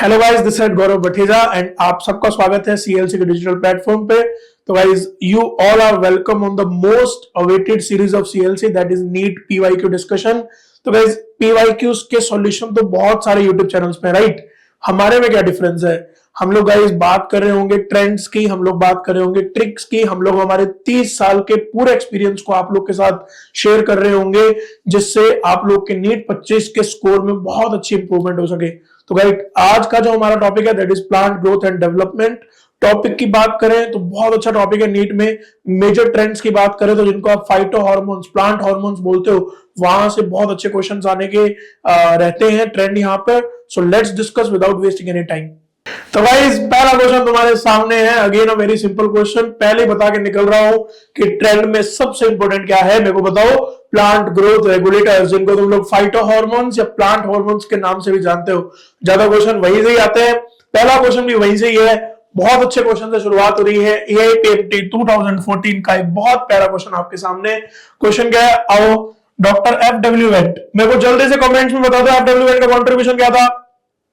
Hello guys, this is Gaurav Bhateja and आप सबका स्वागत है सीएलसी के डिजिटल प्लेटफॉर्म पे। तो guys, you all are welcome on the most awaited series of CLC, that is NEET PYQ discussion. तो guys, PYQs के सॉल्यूशन तो बहुत सारे यूट्यूब चैनल्स पे, राइट। हमारे में क्या डिफरेंस है? हम लोग गाइस बात कर रहे होंगे ट्रेंड्स की, हम लोग बात कर रहे होंगे ट्रिक्स की, हम लोग हमारे 30 साल के पूरे एक्सपीरियंस को आप लोग के साथ शेयर कर रहे होंगे, जिससे आप लोग के नीट 25 के स्कोर में बहुत अच्छी इंप्रूवमेंट हो सके। तो गाइस, आज का जो हमारा टॉपिक है that is plant growth and development. Topic की बात करें तो बहुत अच्छा टॉपिक है। नीट में मेजर ट्रेंड्स की बात करें तो जिनको आप फाइटो हार्मोन्स, प्लांट हार्मोन्स बोलते हो, वहां से बहुत अच्छे क्वेश्चंस आने के रहते हैं ट्रेंड यहाँ पर। So let's discuss without wasting any time. तो गाइस, पहला क्वेश्चन तुम्हारे सामने है। Again a very simple question, पहले बता के निकल रहा हूं कि ट्रेंड में सबसे इंपॉर्टेंट क्या है। मेरे को बताओ। प्लांट ग्रोथ रेगुलेटर्स, जिनको तुम लोग फाइटो हार्मोन्स या प्लांट हार्मोन्स के नाम से भी जानते हो। ज्यादा क्वेश्चन वहीं से ही आते हैं, पहला क्वेश्चन भी वहीं से ही है। बहुत अच्छे क्वेश्चन से शुरुआत हो रही है। एआईपीएमटी 2014 का एक बहुत प्यारा क्वेश्चन आपके सामने। क्वेश्चन क्या है? आओ, डॉक्टर एफडब्ल्यू वेंट, मेरे को जल्दी से कमेंट्स में बता दो एफडब्ल्यू वेंट का कंट्रीब्यूशन क्या था।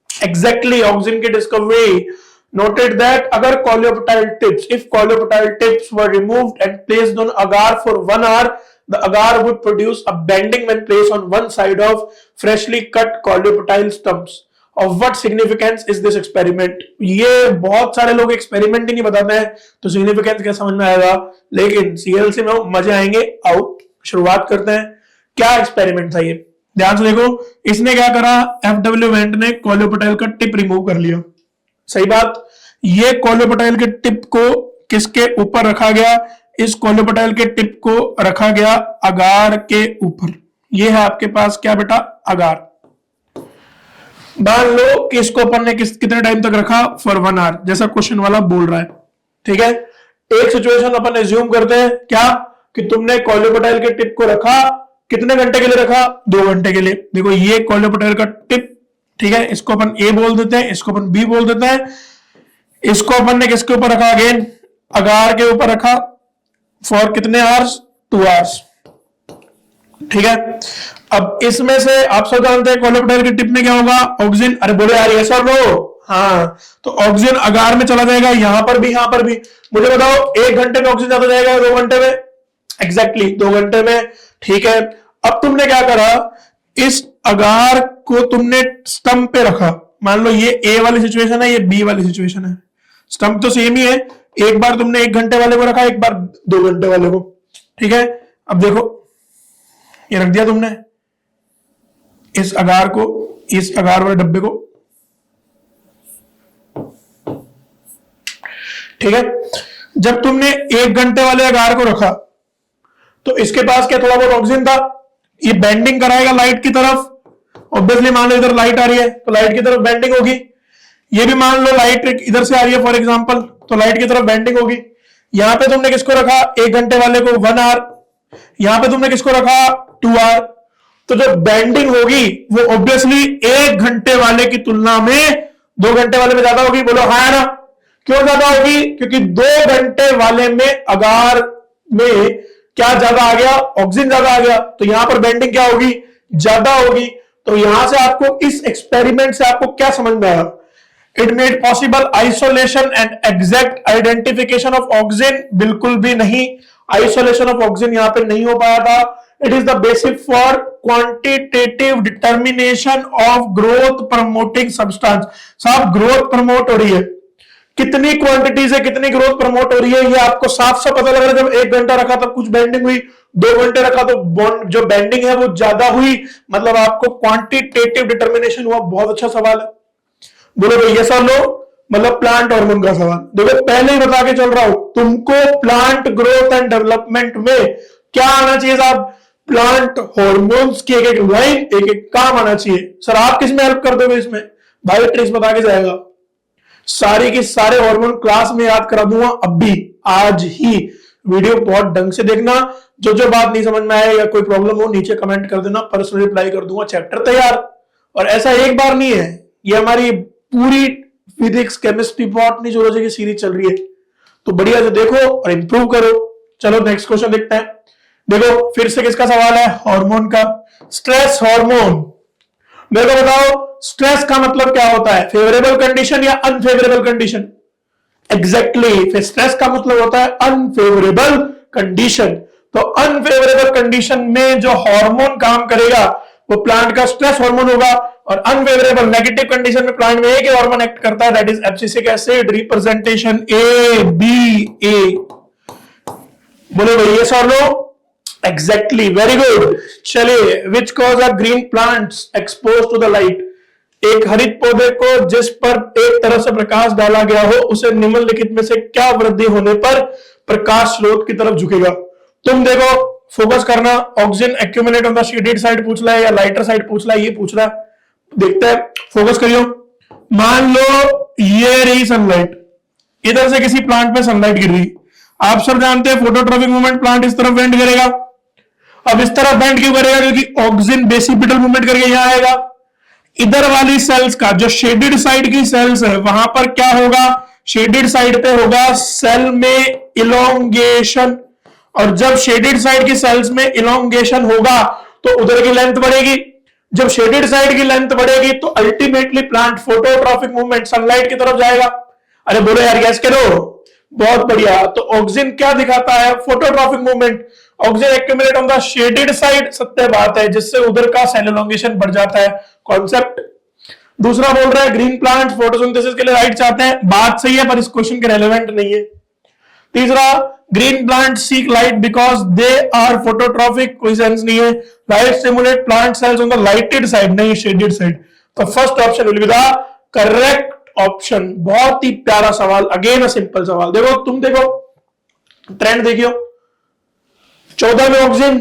एग्जैक्टली ऑक्सिन की डिस्कवरी। नोटेड दैट अगर coleoptile tips, if coleoptile tips were removed and placed on agar for 1 hour, the agar would produce a bending when placed on one side of freshly cut कोलियोपेटाइल stumps. Of what significance is this experiment? ये बहुत सारे लोग experiment ही नहीं बताते हैं, तो significance क्या समझ में आएगा, लेकिन सीएलसी में मजे आएंगे। आओ शुरुआत करते हैं। क्या एक्सपेरिमेंट था ये? ध्यान से देखो। इसने क्या करा? एफडब्ल्यू वेंट ने कोलियोपेटाइल का टिप रिमूव कर लिया। सही बात। ये कोलियोपेटाइल के टिप को किसके ऊपर रखा गया? इस कोलियोपेटाइल के टिप को रखा गया अगार के ऊपर। ये है आपके पास क्या बेटा? अगार। मान लो कि इसको अपन ने कितने टाइम तक रखा? फॉर 1 hour, जैसा क्वेश्चन वाला बोल रहा है। ठीक है। एक सिचुएशन अपन एज्यूम करते हैं क्या, कि तुमने कोलियोपेटाइल के टिप को रखा, कितने घंटे के लिए रखा? 2 घंटे के लिए। देखो ये कोलियोपेटाइल का टिप, ठीक है, इसको अपन ए बोल देते हैं, इसको अपन बी बोल देते हैं। इसको अपन ने किसके ऊपर रखा? अगेन अगार के ऊपर रखा। फॉर कितने आवर्स? 2 hours। ठीक है। अब इसमें से आप सब जानते हैं कोलियोपेटाइल के टिप में क्या होगा? ऑक्सीजन। अरे बोले यार, ये सब लो। हाँ, तो ऑक्सीजन अगार में चला जाएगा, यहां पर भी, यहां पर भी। मुझे बताओ, 1 घंटे में ऑक्सीजन ज्यादा जाएगा, 2 घंटे में? एग्जैक्टली 2 घंटे में। ठीक है। अब तुमने क्या करा? इस अगार को तुमने स्टंप पे रखा। मान लो ये ए वाली सिचुएशन है, ये बी वाली सिचुएशन है। स्टंप तो सेम ही है। एक बार तुमने 1 घंटे वाले को रखा, एक बार 2 घंटे वाले को। ठीक है। अब देखो, ये रख दिया तुमने इस अगार को, इस अगार वाले डब्बे को। ठीक है। जब तुमने 1 घंटे वाले अगार को रखा तो इसके पास क्या थोड़ा बहुत ऑक्सीजन था। ये बेंडिंग कराएगा लाइट की तरफ। ऑब्वियसली मान लो इधर लाइट आ रही है तो लाइट की तरफ बेंडिंग होगी। ये भी मान लो लाइट इधर से आ रही है फॉर एग्जांपल, तो लाइट की तरफ बेंडिंग होगी। यहां पे तुमने किसको रखा? 1 घंटे वाले को 1 hour। यहां पे तुमने किसको रखा? 2 hour। तो जो बेंडिंग होगी वो ऑब्वियसली 1 घंटे वाले की तुलना में 2 घंटे वाले में ज्यादा होगी। बोलो हाँ ना? क्यों ज्यादा होगी? क्योंकि 2 घंटे वाले में अगार में क्या ज्यादा आ गया? ऑक्सीजन ज्यादा आ गया, तो यहां पर बेंडिंग क्या होगी? ज्यादा होगी। तो यहां से आपको, इस एक्सपेरिमेंट से आपको क्या समझ में आया? It made possible isolation and exact identification of oxygen. बिल्कुल भी नहीं, आइसोलेशन ऑफ ऑक्सीजन यहां पर नहीं हो पाया था। It is the basic for quantitative determination of growth promoting substance. साहब, ग्रोथ प्रमोट हो रही है, कितनी क्वांटिटी से कितनी ग्रोथ प्रमोट हो रही है ये आपको साफ साफ पता लग रहा है। जब 1 घंटा रखा तब कुछ बेंडिंग हुई, 2 घंटे रखा तो जो बेंडिंग है वो ज्यादा हुई। मतलब आपको क्वांटिटेटिव डिटर्मिनेशन हुआ। बहुत अच्छा सवाल है। बोलो भाई, ये सब लो, मतलब प्लांट हार्मोन का सवाल। देखो, पहले ही बता के चल रहा हूं, तुमको प्लांट ग्रोथ एंड डेवलपमेंट में क्या आना चाहिए साहब? प्लांट हार्मोन्स की एक एक लाइन, एक एक काम आना चाहिए। सर आप किस में हेल्प कर दोगे इसमें? भाई ट्रिक्स बता के जाएगा। सारी की सारे हार्मोन क्लास में याद करा दूंगा अभी, आज ही। वीडियो बहुत ढंग से देखना। जो जो बात नहीं समझ में आए या कोई प्रॉब्लम हो नीचे कमेंट कर देना, पर्सनल रिप्लाई कर दूंगा। चैप्टर तैयार। और ऐसा एक बार नहीं है, ये हमारी पूरी फिजिक्स, केमिस्ट्री, बॉटनी, जूलॉजी की सीरीज चल रही है। तो बढ़िया से देखो और इंप्रूव करो। चलो नेक्स्ट क्वेश्चन देखते हैं। देखो फिर से किसका सवाल है? हार्मोन का। स्ट्रेस हार्मोन मेरे को बताओ स्ट्रेस का मतलब क्या होता है, फेवरेबल कंडीशन या अनफेवरेबल कंडीशन? एग्जैक्टली, स्ट्रेस का मतलब होता है अनफेवरेबल कंडीशन। तो अनफेवरेबल कंडीशन में जो हार्मोन काम करेगा वो प्लांट का स्ट्रेस हार्मोन होगा, और अनफेवरेबल नेगेटिव कंडीशन में प्लांट में एक ही हार्मोन एक्ट करता है, that is abscisic acid. Representation A B A. बोलो भाई ये सॉल्व लो। Exactly, very good. चलिए, which cause are green plants expose to the light? एक हरित पौधे को जिस पर एक तरह से प्रकाश डाला गया हो उसे निम्नलिखित में से क्या वृद्धि होने पर प्रकाश स्रोत की तरफ झुकेगा? तुम देखो, फोकस करना। Oxygen accumulate on the shaded side पूछ रहा है या लाइटर साइड पूछ रहा है, ये पूछ रहा है, देखते हैं। फोकस करियो। मान लो ये रही सनलाइट, इधर से किसी प्लांट पे सनलाइट गिर रही, आप सब जानते हैं फोटोट्रॉपिक मूवमेंट, प्लांट इस तरफ बेंड करेगा। अब इस तरफ बेंड क्यों करेगा? क्योंकि ऑक्सीजन बेसिपिटल मूवमेंट करके यहां आएगा। इधर वाली सेल्स का जो शेडेड साइड की सेल्स है वहां पर क्या होगा? शेडेड साइड पे होगा सेल में इलोंगेशन, और जब शेडेड साइड की सेल्स में इलोंगेशन होगा तो उधर की लेंथ बढ़ेगी। जब शेडेड साइड की लेंथ बढ़ेगी तो ultimately plant phototropic movement sunlight की तरफ जाएगा। अरे बोलो यार, गैस करो। बहुत बढ़िया। तो ऑक्सीजन क्या दिखाता है? Phototropic movement. Oxygen accumulate on the shaded side, सत्य बात है, जिससे उधर का सेल इलोंगेशन बढ़ जाता है, कॉन्सेप्ट। दूसरा बोल रहा है ग्रीन प्लांट फोटोसिंथेसिस के लिए लाइट चाहते हैं, बात सही है पर इस क्वेश्चन के रेलेवेंट नहीं है। तीसरा, green plant seek light because they are phototropic, कोई सेंस नहीं है। Light stimulate plant cells on the lighted side, नहीं शेडेड साइड। तो first option will be the correct option. बहुत ही प्यारा सवाल, अगेन अ सिंपल सवाल। देखो, तुम देखो ट्रेंड देखियो, 14 में ऑक्सीजन,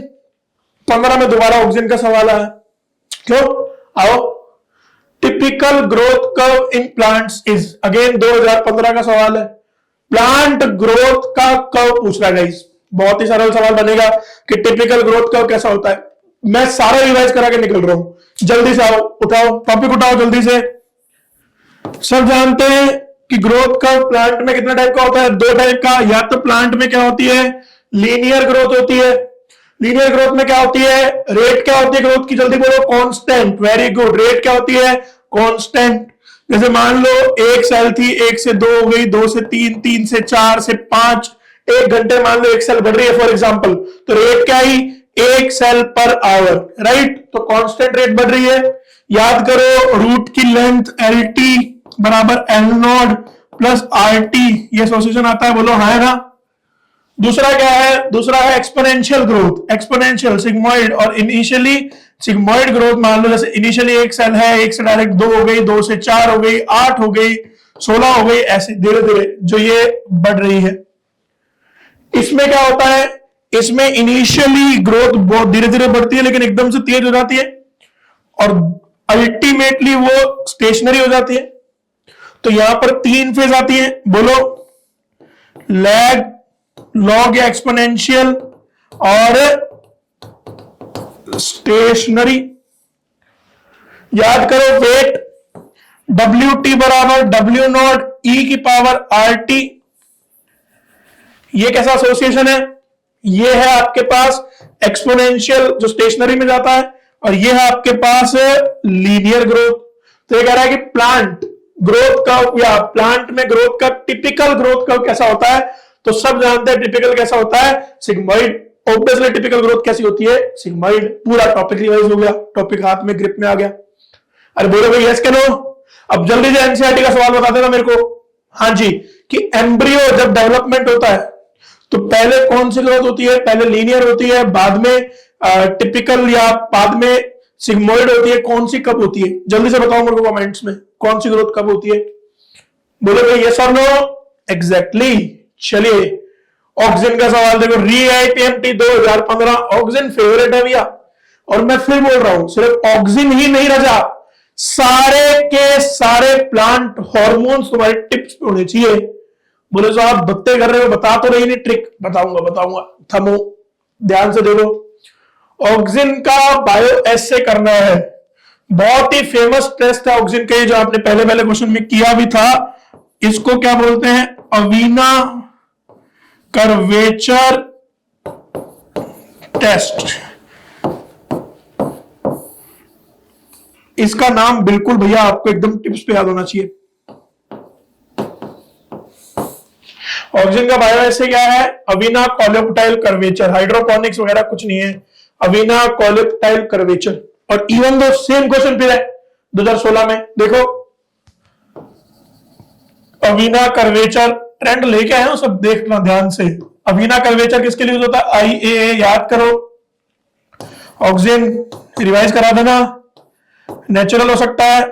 15 में दोबारा ऑक्सीजन का सवाल है। क्यों? आओ, typical growth curve in plants is, again 2015 का सवाल है। प्लांट ग्रोथ का कर्व पूछ रहा है गाइस, बहुत ही सरल सवाल बनेगा कि टिपिकल ग्रोथ कर्व कैसा होता है। मैं सारा रिवाइज करा के निकल रहा हूं, जल्दी से आओ, उठाओ टॉपिक, उठाओ जल्दी से। सब जानते हैं कि ग्रोथ कर्व प्लांट में कितना टाइप का होता है? दो टाइप का। या तो प्लांट में क्या होती है? लीनियर ग्रोथ होती है। लीनियर ग्रोथ में क्या होती है? रेट क्या होती है ग्रोथ की? जल्दी बोलो। कांस्टेंट। Very good. रेट क्या होती है? कांस्टेंट। जैसे मान लो एक सेल थी, 1 से 2 हो गई, 2 से 3, 3 से 4 से 5, 1 घंटे मान लो एक सेल बढ़ रही है फॉर एग्जांपल, तो रेट क्या ही? 1 सेल पर आवर, राइट? तो कांस्टेंट रेट बढ़ रही है। याद करो, रूट की लेंथ LT बराबर L नॉट प्लस RT, ये एसोसिएशन आता है, बोलो हाँ ना। दूसरा क्या है? दूसरा है एक्सपोनेंशियल ग्रोथ, एक्सपोनेंशियल सिग्मोइड और इनिशियली सिग्मोइड ग्रोथ। मान लो जैसे इनिशियली एक सेल है, 1 से डायरेक्ट 2 हो गई, 2 से 4 हो गई, 8 हो गई, 16 हो गई, ऐसे धीरे धीरे जो ये बढ़ रही है। इसमें क्या होता है? इसमें इनिशियली ग्रोथ बहुत धीरे धीरे बढ़ती है लेकिन एकदम से तेज हो जाती है, और अल्टीमेटली वो स्टेशनरी हो जाती है। तो यहां पर 3 फेज आती है, बोलो लैग, लॉग या एक्सपोनेंशियल और स्टेशनरी। याद करो, वेट WT बराबर W नॉट E की पावर RT। ये कैसा एसोसिएशन है? ये है आपके पास एक्सपोनेंशियल जो स्टेशनरी में जाता है, और ये है आपके पास लीनियर ग्रोथ। तो ये कह रहा है कि प्लांट ग्रोथ कर्व या प्लांट में ग्रोथ का टिपिकल ग्रोथ कर्व कैसा होता है? तो सब जानते हैं टिपिकल कैसा होता है, सिग्मोइड। ऑब्वियसली टिपिकल ग्रोथ कैसी होती है? सिग्मोइड। पूरा टॉपिक रिवाइज हो गया, टॉपिक हाथ में ग्रिप में आ गया। अरे बोलो भाई यस के नो। अब जल्दी से एनसीईआरटी का सवाल बता देना मेरे को। हाँ जी, कि एम्ब्रियो जब डेवलपमेंट होता है तो पहले कौन सी ग्रोथ होती है? पहले लीनियर होती है, बाद में टिपिकल या बाद में सिग्मोइड होती है। कौन सी कब होती है? जल्दी से बताओ मेरे को कमेंट्स में, कौन सी ग्रोथ कब होती है? बोलो भाई यस और नो। एग्जैक्टली। चलिए, ऑक्सीजन का सवाल देखो, RIPMT 2015 ऑक्सीजन फेवरेट है भैया। और मैं फिर बोल रहा हूं, सिर्फ ऑक्सीजन ही नहीं रहा, सारे के सारे प्लांट हार्मोन्स तुम्हारे टिप्स पे होने चाहिए। बोले जो आप बत्ते कर रहे हो, बता तो रही नहीं, ट्रिक बताऊंगा, थमो, ध्यान से देखो। ऑक्सीजन का बायो एसे करना है, बहुत ही फेमस टेस्ट है ऑक्सीजन का, जो आपने पहले क्वेश्चन में किया भी था। इसको क्या बोलते हैं? अवीना कर्वेचर टेस्ट। इसका नाम बिल्कुल भैया आपको एकदम टिप्स पे याद होना चाहिए। ऑक्सीजन का बायो ऐसे क्या है? अविना कॉलियोप्टाइल कर्वेचर, हाइड्रोपोनिक्स वगैरह कुछ नहीं है, अविना कॉलियोप्टाइल कर्वेचर। और इवन दो सेम क्वेश्चन फिर है 2016 में, देखो अविना कर्वेचर ट्रेंड लेके आए हो, सब देखना ध्यान से। अविना कर्वेचर किसके लिए यूज होता है? IAA याद करो। ऑक्सीजन रिवाइज करा देना, नेचुरल हो सकता है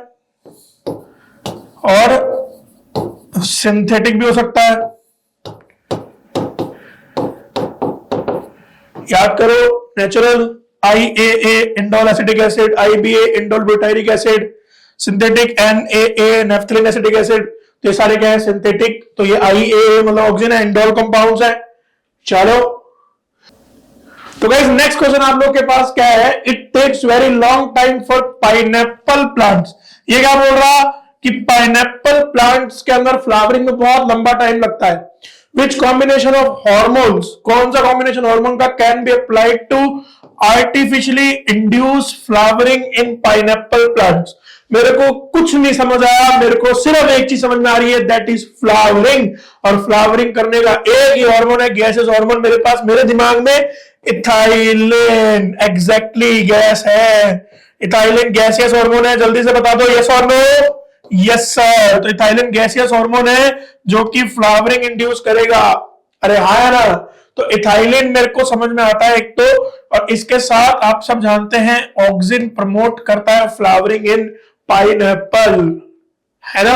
और सिंथेटिक भी हो सकता है, याद करो। Natural IAA indole acetic acid, IBA indole butyric acid, synthetic NAA naphthalene acetic acid. तो ये सारे क्या है? सिंथेटिक। तो ये IAA मतलब ऑक्सीजन है, इंडोल कंपाउंड्स है। चलो तो गाइस नेक्स्ट क्वेश्चन आप लोग के पास क्या है? It takes very long time for pineapple plants. ये क्या बोल रहा कि पाइनएप्पल प्लांट्स के अंदर फ्लावरिंग में बहुत लंबा टाइम लगता है। विच कॉम्बिनेशन ऑफ हॉर्मोन्स, कौन सा कॉम्बिनेशन हार्मोन का can be applied to artificially induce flowering in pineapple plants? मेरे को कुछ नहीं समझ आया, मेरे को सिर्फ एक चीज समझ में आ रही है, दैट इज फ्लावरिंग। और फ्लावरिंग करने का एक ही हार्मोन है, गैसेस हार्मोन मेरे पास, मेरे दिमाग में इथाइलिन। एग्जैक्टली गैस है, इथाइलिन गैसियस हार्मोन है। जल्दी से बता दो यस और नो। यस सर, तो इथाइलिन गैसियस हार्मोन है जो कि फ्लावरिंग इंड्यूस करेगा। अरे हाँ है ना, तो इथाइलिन मेरे को समझ में आता है एक तो, और इसके साथ आप सब जानते हैं ऑक्सीजन प्रमोट करता है फ्लावरिंग इन पाइनएप्पल, है ना।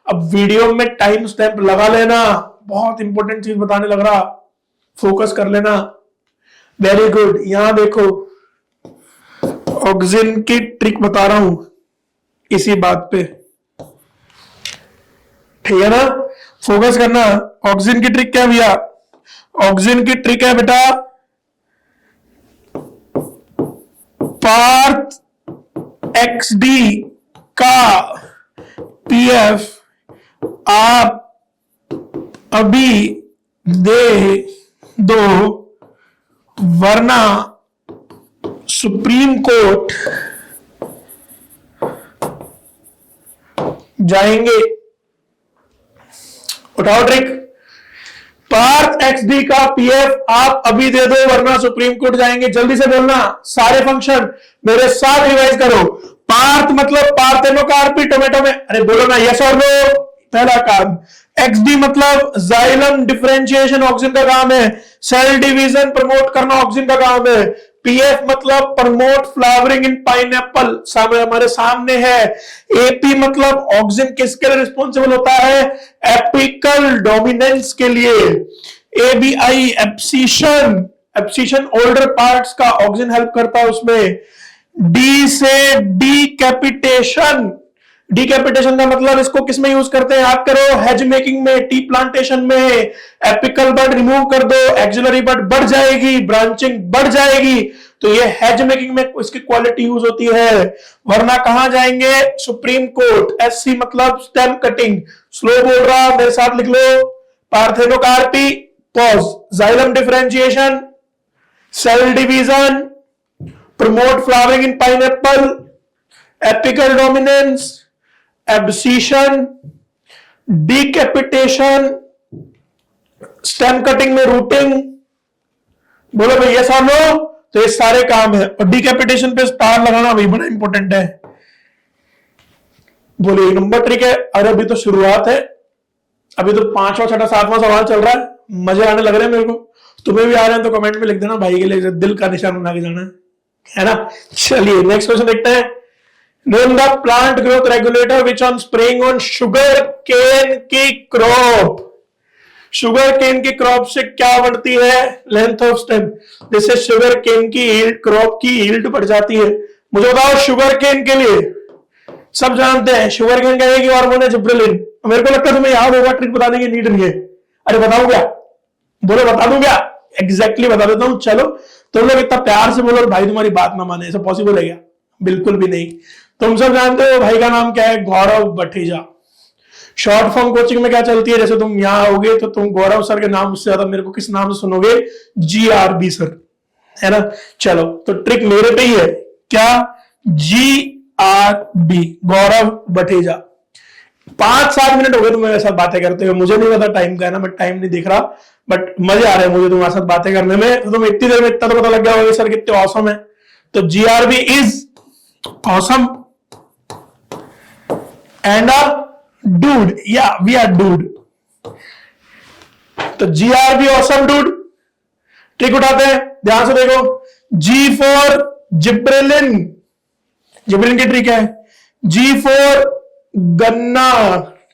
अब वीडियो में टाइम स्टैम्प लगा लेना, बहुत इंपॉर्टेंट चीज बताने लग रहा, फोकस कर लेना। वेरी गुड, यहां देखो ऑक्सीजन की ट्रिक बता रहा हूं इसी बात पे, ठीक है ना। फोकस करना। ऑक्सीजन की ट्रिक क्या भैया? ऑक्सीजन की ट्रिक है बेटा, पार्थ XD का PF आप अभी दे दो, वरना सुप्रीम कोर्ट जाएंगे। उठाओ ट्रिक। पार्थ XD का PF आप अभी दे दो, वरना सुप्रीम कोर्ट जाएंगे। जल्दी से बोलना, सारे फंक्शन मेरे साथ रिवाइज करो। पार्थ मतलब पार्थेनोकार्पी टोमेटो में, अरे बोलो ना यस और नो, पहला काम। XD मतलब जाइलम डिफरेंशिएशन ऑक्सीजन का काम है, सेल डिवीजन प्रमोट करना ऑक्सीजन का काम है। PF मतलब प्रमोट फ्लावरिंग इन पाइनएप्पल, हमारे सामने है। AP मतलब ऑक्सीजन किसके लिए रिस्पॉन्सिबल होता है? एपिकल डोमिनेंस के लिए। ABI abscission, abscission older parts का ऑक्सीजन हेल्प करता है उसमें। D से डीकैपिटेशन, डीकैपिटेशन का मतलब इसको किस में यूज करते हैं? याद करो, हेज मेकिंग में, टी प्लांटेशन में। एपिकल बड रिमूव कर दो, एक्सिलरी बड बढ़ जाएगी, ब्रांचिंग बढ़ जाएगी, तो ये हेज मेकिंग में इसकी क्वालिटी यूज होती है। वरना कहां जाएंगे? Supreme court. SC मतलब स्टेम कटिंग। स्लो बोल रहा, मेरे साथ लिख लो। Parthenocarpy, pause, xylem differentiation, cell division, promote flowering in pineapple, apical dominance, abscission, decapitation, stem cutting में रूटिंग। बोलो भाई यस और नो। तो ये सारे काम है, और डीकैपिटेशन पे स्टार लगाना भी बड़ा इंपॉर्टेंट है। बोलो एक नंबर ट्रिक है। अरे अभी तो शुरुआत है, अभी तो 5वां 6वां 7वां सवाल चल रहा है, मजे आने लग रहे हैं मेरे को। तुम्हें भी आ रहे हैं तो कमेंट में लिख देना, भाई के लिए दिल का निशान बना के जाना है ना। चलिए नेक्स्ट क्वेश्चन देखते हैं। Name the plant growth regulator which on spraying on sugarcane की क्रॉप। शुगर केन की क्रॉप से क्या बढ़ती है? Length of stem. जैसे शुगर केन की यील्ड, क्रॉप की यील्ड बढ़ जाती है। मुझे बताओ शुगर केन के लिए, सब जानते हैं शुगर केन का एक ही हार्मोन है जिब्रेलिन। मेरे को लगता है तुम्हें याद होगा, ट्रिक बताने की नीड नहीं है। अरे बताऊं क्या? बोलो बता दूं क्या? एग्जैक्टली बता देता हूं। चलो तुम लोग इतना प्यार से बोलो भाई तुम्हारी बात ना माने, ऐसा पॉसिबल है क्या? बिल्कुल भी नहीं। तुम सब जानते हो भाई का नाम क्या है? गौरव बठेजा। शॉर्ट फॉर्म कोचिंग में क्या चलती है? जैसे तुम यहां आओगे तो तुम गौरव सर के नाम से ज्यादा मेरे को किस नाम से सुनोगे? GRB सर, है ना। चलो तो ट्रिक मेरे पे ही है क्या? GRB, गौरव बठेजा। 5-7 मिनट हो गए तुम्हारे साथ बातें करते हुए, मुझे नहीं पता टाइम का है ना, मैं टाइम नहीं देख रहा, बट मजे आ रहे हैं मुझे तुम्हारे साथ बातें करने में। तो तुम्हें इतनी देर में इतना तो पता लग गया होगा सर कितने ऑसम है। तो GRB is awesome and a dude, या वी आर डूड। तो GRB ऑसम डूड। ट्रिक उठाते हैं, ध्यान से देखो। G फॉर जिब्रेलिन, जिब्रेलिन की ट्रिक है। G फॉर गन्ना,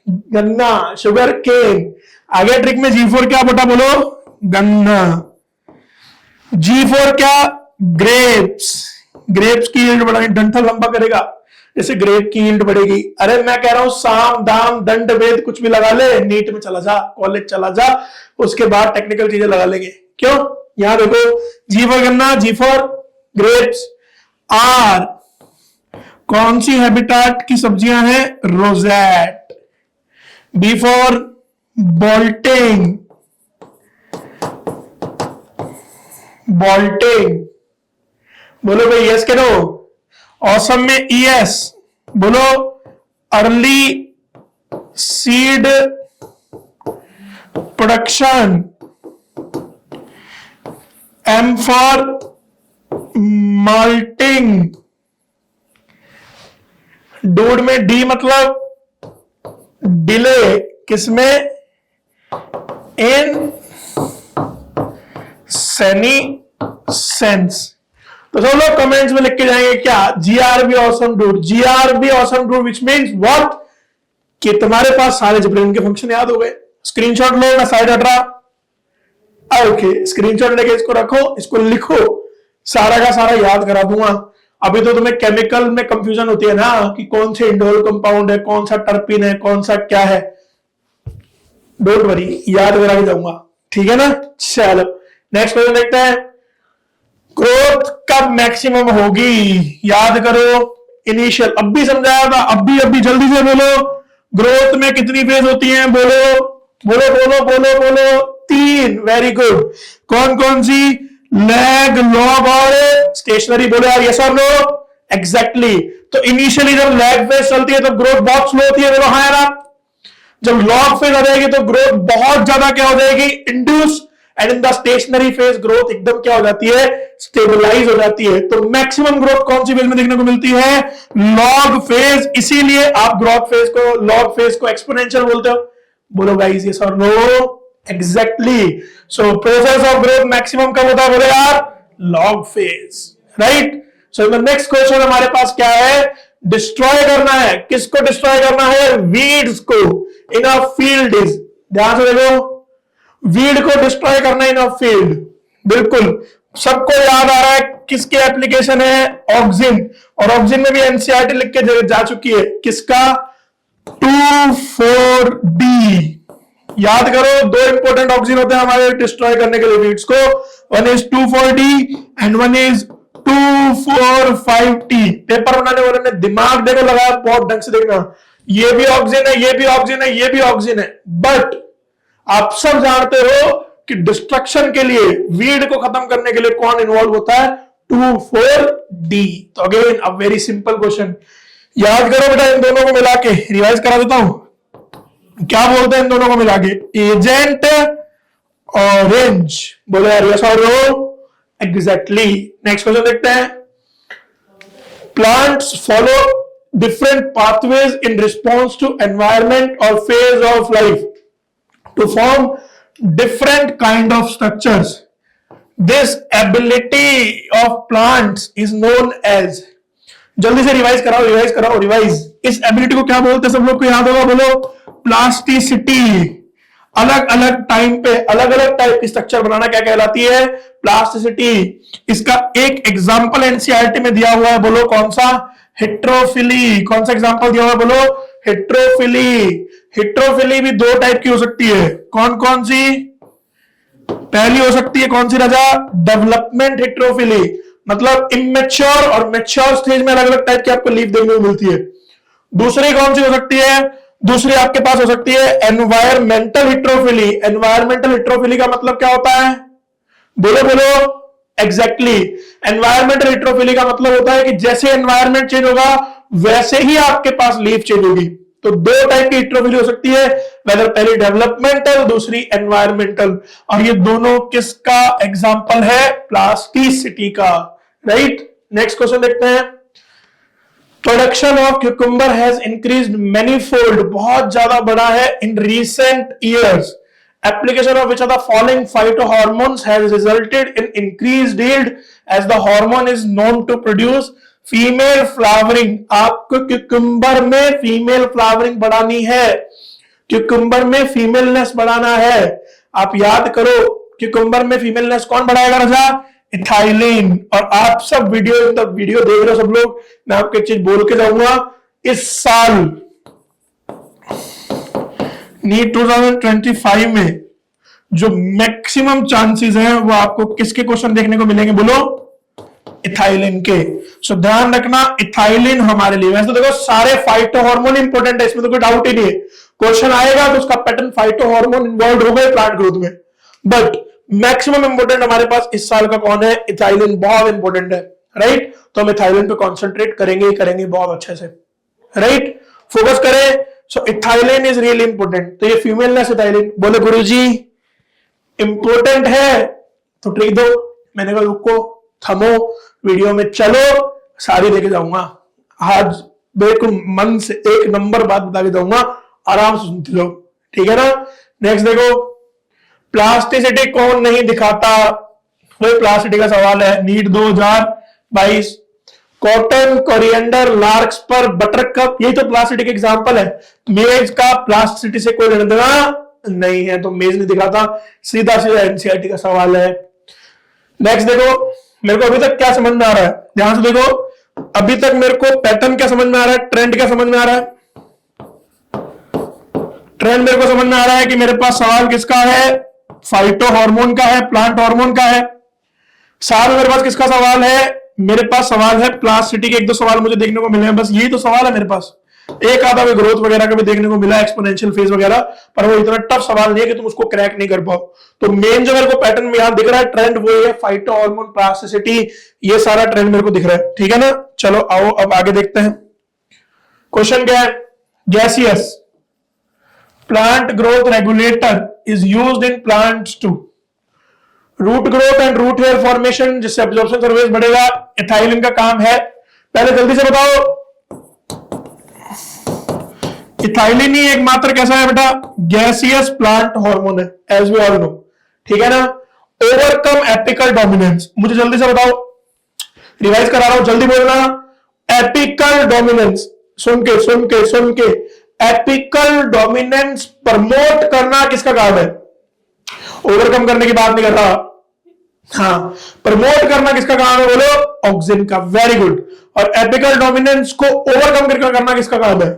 गन्ना शुगर केन। आगे ट्रिक में G4 क्या बटा बोलो, गन्ना। G4 क्या, ग्रेप्स, ग्रेप्स की यील्ड बढ़ानी, डंठल लंबा करेगा जैसे ग्रेप की यील्ड बढ़ेगी। अरे मैं कह रहा हूं साम दाम दंड वेद कुछ भी लगा ले, नीट में चला जा, कॉलेज चला जा, उसके बाद टेक्निकल चीजें लगा लेंगे। क्यों, यहां देखो, G फॉर गन्ना, G फॉर ग्रेप्स। R कौन सी हैबिटाट की सब्जियां हैं, rosette. B for bolting, bolting. बोलो भाई यस के नो। ऑसम में ES बोलो, early seed production. M for malting. Dude में D मतलब डिले, किसमें, इन सेनी सेंस। तो सब लोग कमेंट्स में लिख के जाएंगे क्या, GRB awesome dude, GRB awesome dude, which means what, कि तुम्हारे पास सारे जिब्रेलिन के फंक्शन याद हो गए। स्क्रीनशॉट लो ना, साइड हट रहा। ओके, स्क्रीनशॉट लेके इसको रखो, इसको लिखो, सारा का सारा याद करा दूंगा। अभी तो तुम्हें केमिकल में कंफ्यूजन होती है ना कि कौन से इंडोल कंपाउंड है, कौन सा टर्पिन है, कौन सा क्या है। डोंट वरी, याद करा के जाऊंगा, ठीक है ना। चलो नेक्स्ट क्वेश्चन देखते हैं। ग्रोथ कब मैक्सिमम होगी, याद करो। इनिशियल, अब भी समझाया था, अभी जल्दी से बोलो। ग्रोथ में कितनी फेज होती हैं, बोलो बोलो बोलो बोलो बोलो, 3। Very good. कौन कौन सी, लैग, लॉग और स्टेशनरी। बोलो यार यस और नो। एग्जैक्टली। तो इनिशियली जब लैग फेज चलती है तो ग्रोथ बहुत स्लो होती है, बोलो हाँ यार। जब लॉग फेज आ जाएगी तो ग्रोथ बहुत ज्यादा क्या हो जाएगी, induce. And in the stationary phase growth एकदम क्या हो जाती है, स्टेबलाइज हो जाती है। तो मैक्सिमम ग्रोथ कौन सी फेज में देखने को मिलती है, लॉग फेज। इसीलिए आप ग्रोथ फेज को, लॉग फेज को एक्सपोनेंशियल बोलते हो। बोलो गाइस यस और no. Exactly. So process of growth maximum कब होता है, बोले यार, log phase, right. So next question हमारे पास क्या है, डिस्ट्रॉय करना है। किसको डिस्ट्रॉय करना है, वीड्स को इन अ फील्ड। इज, ध्यान से देखो, वीड को डिस्ट्रॉय करना इन अ फील्ड। बिल्कुल सबको याद आ रहा है किसके एप्लीकेशन है, ऑक्सिन। और ऑक्सिन में भी एनसीईआरटी लिख के जा चुकी है, किसका, 2,4-D। याद करो, 2 इंपॉर्टेंट ऑक्सिन होते हैं हमारे डिस्ट्रॉय करने के लिए वीड्स को। One is 2,4-D and one is 2,4-5-T। Paper बनाने वाले ने दिमाग देखो लगाया, बहुत ढंग से देखना। ये भी ऑक्सिन है, ये भी ऑक्सिन है, ये भी ऑक्सिन है, बट आप सब जानते हो कि डिस्ट्रक्शन के लिए, वीड को खत्म करने के लिए कौन इन्वॉल्व होता है, 2,4-D। तो again a very simple question, याद करो बेटा। इन दोनों को मिला के रिवाइज करा देता हूं, क्या बोलते हैं इन दोनों को मिला के, एजेंट ऑरेंज। बोलो यार यस और नो। एग्जैक्टली। नेक्स्ट क्वेश्चन देखते हैं। Plants follow different pathways in response to environment और phase of life to form different kind of structures. This ability of plants is known as, जल्दी से revise कराओ। Revise. इस ability को क्या बोलते हैं, सब लोग को याद होगा, बोलो, प्लास्टिसिटी। अलग अलग टाइम पे अलग अलग टाइप की स्ट्रक्चर बनाना क्या कहलाती है, प्लास्टिसिटी। इसका एक एग्जांपल एनसीईआरटी में दिया हुआ है, बोलो कौन सा, हेट्रोफिली। कौन सा एग्जांपल दिया हुआ है, बोलो, हेट्रोफिली। हेट्रोफिली भी 2 टाइप की हो सकती है, कौन कौन सी, पहली हो सकती है कौन सी राजा, डेवलपमेंट हेट्रोफिली, मतलब इमेच्योर और मैच्योर स्टेज में अलग अलग टाइप की आपको लीफ देखने को मिलती है। दूसरी कौन सी हो सकती है, दूसरी आपके पास हो सकती है एनवायरमेंटल हेट्रोफिली। एनवायरमेंटल हेट्रोफिली का मतलब क्या होता है, बोलो बोलो। एग्जैक्टली। एनवायरमेंटल हेट्रोफिली का मतलब होता है कि जैसे एनवायरमेंट चेंज होगा वैसे ही आपके पास लीफ चेंज होगी। तो दो टाइप की हीट्रोफिली हो सकती है, वेदर पहली डेवलपमेंटल, दूसरी एनवायरमेंटल, और ये दोनों किसका एग्जांपल है? प्लास्टिसिटी का, राइट। नेक्स्ट क्वेश्चन देखते हैं। Production of cucumber has increased manifold, बहुत ज्यादा बढ़ा है in recent years. Application of which of the following phytohormones has resulted in increased yield as the hormone is known to produce female flowering. आपको cucumber में female flowering बढ़ानी है, cucumber में femaleness बढ़ाना है। आप याद करो, क्यूकम्बर में फीमेलनेस कौन बढ़ाएगा राजा? इथाइलिन। और आप सब वीडियो देख रहे हो सब लोग, मैं आपको एक चीज बोल के जाऊंगा, इस साल नीट 2025 में जो मैक्सिमम चांसेस हैं वो आपको किसके क्वेश्चन देखने को मिलेंगे? बोलो, इथाइलिन के। सो ध्यान रखना, इथाइलिन हमारे लिए, वैसे तो देखो सारे फाइटो हार्मोन इंपॉर्टेंट है, इसमें तो कोई डाउट ही नहीं है। क्वेश्चन आएगा तो उसका पैटर्न फाइटो हार्मोन इन्वॉल्व हो गए प्लांट ग्रोथ में, बट मैक्सिमम इंपॉर्टेंट हमारे पास इस साल का कौन है? इथाइलिन बहुत इंपॉर्टेंट है, राइट। तो हम इथाइलिन पे कॉन्सेंट्रेट करेंगे बहुत अच्छे से, राइट। फोकस करें। सो इथाइलिन इज रियली इंपॉर्टेंट। तो ये फीमेलनेस इथाइलिन, बोले गुरुजी इंपॉर्टेंट है तो ट्रिक दो। मैंने कहा रुको, थमो, वीडियो में चलो, सारी लेके जाऊंगा आज, बिल्कुल मन से एक नंबर बात बता के जाऊंगा, आराम से सुनते लो, ठीक है ना। नेक्स्ट देखो, प्लास्टिसिटी कौन नहीं दिखाता? वही प्लास्टिसिटी का सवाल है, नीट 2022। कॉटन, कोरिएंडर, लार्क्स पर बटरकप, यही तो प्लास्टिसिटी का एग्जांपल है। मेज का प्लास्टिसिटी से कोई लेना देना नहीं है, तो मेज नहीं दिखाता, सीधा सीधा एनसीईआरटी का सवाल है। नेक्स्ट देखो, मेरे को अभी तक क्या समझ में आ रहा है, ध्यान से देखो, अभी तक मेरे को पैटर्न क्या समझ में आ रहा है, ट्रेंड क्या समझ में आ रहा है? ट्रेंड मेरे को समझ में आ रहा है कि मेरे पास सवाल किसका है? फाइटो हार्मोन का है, प्लांट हार्मोन का है। साथ में मेरे पास किसका सवाल है? मेरे पास सवाल है प्लास्टिसिटी के, एक दो सवाल मुझे देखने को मिले हैं, बस यही तो सवाल है मेरे पास। एक आधा भी ग्रोथ वगैरह का भी देखने को मिला, एक्सपोनेंशियल फेज वगैरह, पर वो इतना टफ सवाल नहीं है कि तुम उसको क्रैक नहीं कर पाओ। तो मेन जो मेरे को पैटर्न में यहां दिख रहा है, ट्रेंड वो है फाइटो हार्मोन, प्लास्टिसिटी, ये सारा ट्रेंड मेरे को दिख रहा है, ठीक है ना। चलो आओ अब आगे देखते हैं। क्वेश्चन क्या है? Gaseous plant growth regulator is used in plants to root growth and root hair formation, जिससे एब्जॉर्प्शन सर्विस बढ़ेगा। इथाइलिन का काम है, पहले जल्दी से बताओ, इथाइलिन ही एकमात्र कैसा है बेटा? गैसियस प्लांट हार्मोन है, एज वी ऑल नो, ठीक है ना। ओवरकम एपिकल डोमिनेंस, मुझे जल्दी से बताओ, रिवाइज करा रहा हूं, जल्दी बोलना। एपिकल डोमिनेंस, सुन के, एपिकल डोमिनेंस प्रमोट करना किसका काम है? ओवरकम करने की बात नहीं कर रहा, हाँ, प्रमोट करना किसका काम है? बोलो, ऑक्सिन का, वेरी गुड। और एपिकल डोमिनेंस को ओवरकम करना किसका काम है?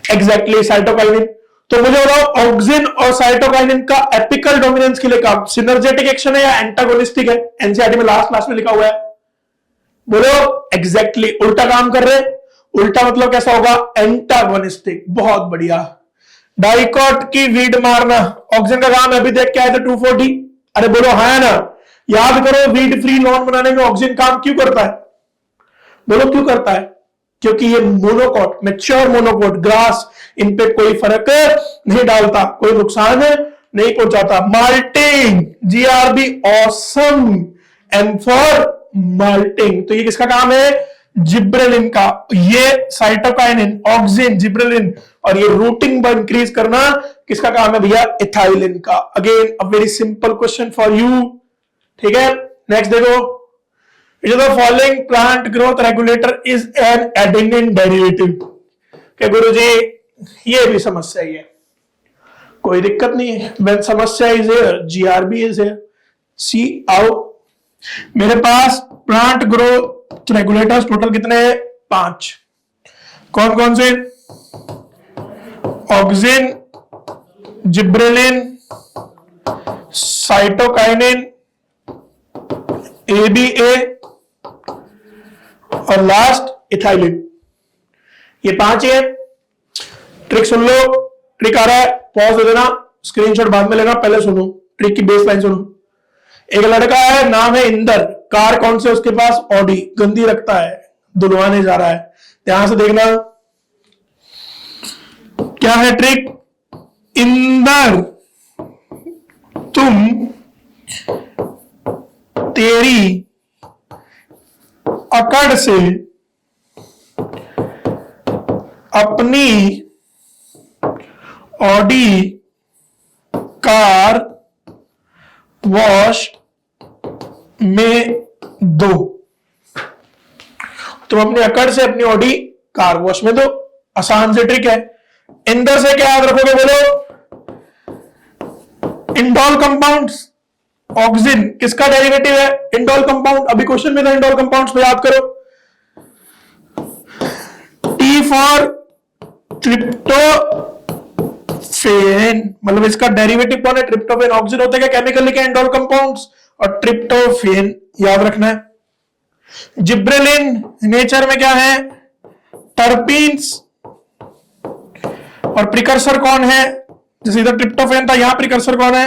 Exactly cytokinin. तो मुझे बताओ, ऑक्सिन और साइटोकाइनिन का एपिकल डोमिनेंस के लिए काम सिनर्जेटिक एक्शन है या एंटागोनिस्टिक है? एनसीईआरटी में लास्ट में लिखा हुआ है, बोलो। एग्जैक्टली उल्टा काम कर रहे। उल्टा मतलब कैसा होगा? एंटागोनिस्टिक, बहुत बढ़िया। डाइकॉट की वीड मारना ऑक्सिन का काम है, अभी देख के आए थे 240, अरे बोलो हाँ ना। याद करो, वीड फ्री लॉन बनाने में ऑक्सिन काम क्यों करता है? बोलो क्यों करता है? क्योंकि ये मोनोकॉट, मैच्योर मोनोकॉट ग्रास, इन पे कोई फर्क नहीं डालता, कोई नुकसान नहीं पहुंचाता। Malting, GRB awesome, M for malting. तो ये किसका काम है? जिब्रेलिन का। ये साइटोकाइनिन, ऑक्सिन, जिब्रेलिन, और ये रूटिंग पर इंक्रीज करना किसका काम है भैया? इथाइलिन का। Again a very simple question for you, ठीक है। नेक्स्ट देखो, which of the following plant growth regulator is an adenine derivative? क्या गुरुजी ये भी समस्या ही है, कोई दिक्कत नहीं है। when समस्या is here, GRB is here। सी आओ, मेरे पास प्लांट ग्रोथ रेगुलेटर्स टोटल कितने हैं? 5। कौन कौन से? ऑक्सिन, जिब्रेलिन, साइटोकाइनिन, ABA और लास्ट इथाइलिन। ये 5 है। ट्रिक सुन लो, ट्रिक आ रहा है, पॉज दे देना, स्क्रीनशॉट बाद में लेना, पहले सुनो ट्रिक की बेस लाइन सुनो। एक लड़का है, नाम है इंदर, कार कौन से उसके पास? ऑडी, गंदी रखता है, धुलवाने जा रहा है। ध्यान से देखना क्या है ट्रिक। इंदर तुम तेरी अकड़ से अपनी ऑडी कार वॉश में दो। तुम अपनी अकड़ से अपनी ऑडी कार वॉश में दो। आसान से ट्रिक है। इंदर से क्या याद रखोगे बोलो? इंडोल कंपाउंड्स, ऑक्सिन किसका डेरिवेटिव है? Indole compound. अभी क्वेश्चन में था इंडोल कंपाउंड्स पे, याद करो। टी फॉर ट्रिप्टोफेन, मतलब इसका डेरिवेटिव कौन है? ट्रिप्टोफेन। ऑक्सिन होते क्या केमिकल लिखे इंडोल कंपाउंड्स, और ट्रिप्टोफेन याद रखना है। जिब्रेलिन नेचर में क्या है? टर्पीन्स। और प्रिकर्सर कौन है? जैसे इधर ट्रिप्टोफेन था, यहां प्रिकर्सर कौन है?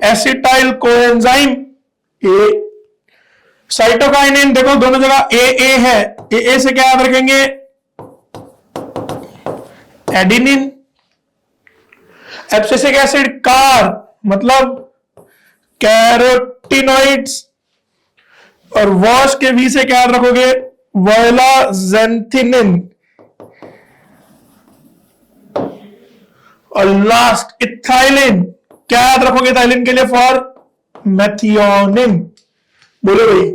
Acetyl coenzyme A. साइटोकाइनिन देखो दोनों जगह ए है। ए से क्या याद रखेंगे? एडिनिन। एब्सिसिक एसिड कार मतलब कैरोटिनॉइड्स। और वॉश के वी से क्या याद रखोगे? वोलाजेंथिनिन। और लास्ट इथाइलिन, क्या याद रखोगे इथाइलिन के लिए? For methionine. बोलो भाई,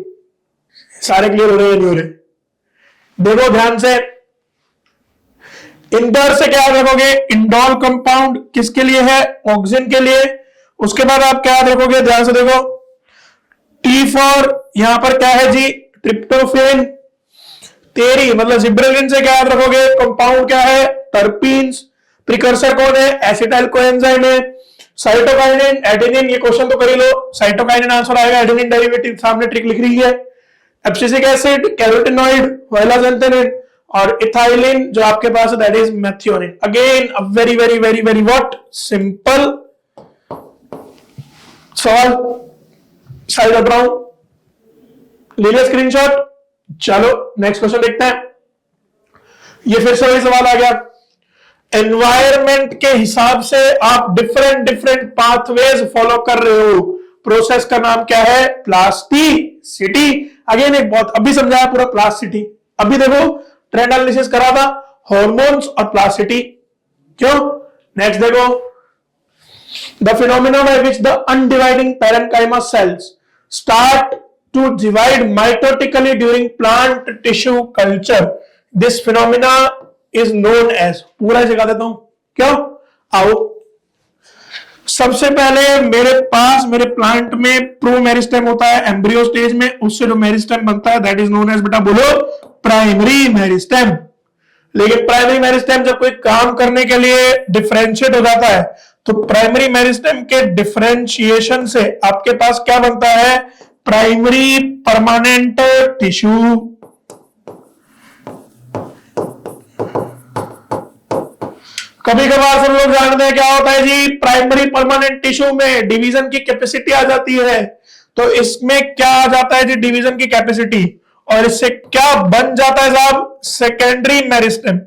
सारे क्लियर हो रहे हैं नहीं हो रहे? देखो ध्यान से। इंदर से क्या याद रखोगे? इंडोल कंपाउंड किसके लिए है? ऑक्सिन के लिए। उसके बाद आप क्या याद रखोगे? ध्यान से देखो। टी फॉर यहां पर क्या है जी? ट्रिप्टोफेन। तेरी मतलब जिब्रेलिन से क्या याद रखोगे? कंपाउंड क्या है? टर्पीन्स। प्रिकर्सर कौन है? एसिटाइल कोएंजाइम है। साइटोकाइनिन, एडेनिन, ये क्वेश्चन तो कर ही लो। साइटोकाइनिन आंसर आएगा, एडेनिन डेरिवेटिव सामने ट्रिक लिख रही है। एब्सिसिक एसिड, कैरोटिनॉइड, वोलाजेंथिनिन, और इथाइलिन जो आपके पास है that is methionine. Again a very very very very what simple सवाल। साइड हट रहा हूं, ले लिया स्क्रीनशॉट। चलो नेक्स्ट क्वेश्चन देखते हैं। ये फिर से वही सवाल आ गया। एनवायरमेंट के हिसाब से आप डिफरेंट डिफरेंट पाथवेज फॉलो कर रहे हो। प्रोसेस का नाम क्या है? प्लास्टिसिटी। अगेन एक बहुत अभी समझाया पूरा प्लास्टिसिटी। अभी देखो ट्रेंड एनालिसिस करा था हार्मोन्स और प्लास्टिसिटी। क्यों? नेक्स्ट देखो, the phenomena by which the undividing parenchyma cells start to divide mitotically during plant tissue culture, this phenomena is known as. पूरा सिखा देता हूं क्यों? आओ। सबसे पहले मेरे प्लांट में प्रो मेरिस्टेम होता है एम्ब्रियो स्टेज में, उससे जो मेरिस्टेम बनता है दैट इज नोन एज, बेटा बोलो, प्राइमरी मेरिस्टेम। लेकिन प्राइमरी मेरिस्टेम जब कोई काम करने के लिए डिफरेंशिएट हो जाता है तो प्राइमरी मेरिस्टेम के डिफरेंशिएशन से आपके पास क्या बनता है? Primary permanent tissue. कभी कभार सब लोग जानते हैं क्या होता है जी? प्राइमरी परमानेंट टिश्यू में डिवीजन की कैपेसिटी आ जाती है। तो इसमें क्या आ जाता है जी? डिवीजन की कैपेसिटी। और इससे क्या बन जाता है साहब? Secondary meristem.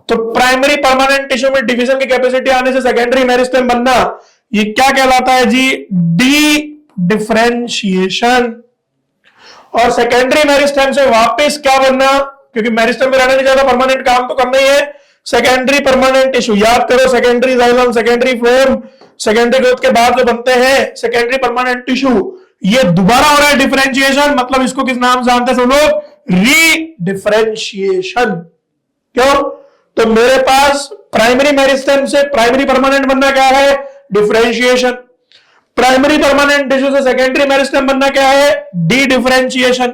तो प्राइमरी परमानेंट टिश्यू में डिवीजन की कैपेसिटी आने से सेकेंडरी मेरिस्टेम बनना, ये क्या कहलाता है जी? Dedifferentiation. और सेकेंडरी मेरिस्टेम से वापस क्या बनना? क्योंकि मेरिस्टेम में रहना नहीं चाहता, परमानेंट काम तो करना ही है। सेकेंडरी परमानेंट टिश्यू, याद करो, secondary xylem, secondary phloem, secondary growth के बाद जो बनते हैं सेकेंडरी परमानेंट टिश्यू, ये दोबारा हो रहा है डिफरेंशिएशन। मतलब इसको किस नाम से जानते हैं सब लोग? री डिफरेंशिएशन। क्यों? तो मेरे पास प्राइमरी मेरिस्टेम से प्राइमरी परमानेंट बनना क्या है? डिफरेंशिएशन। प्राइमरी परमानेंट टिश्यू से सेकेंडरी मेरिस्टेम बनना क्या है? D differentiation.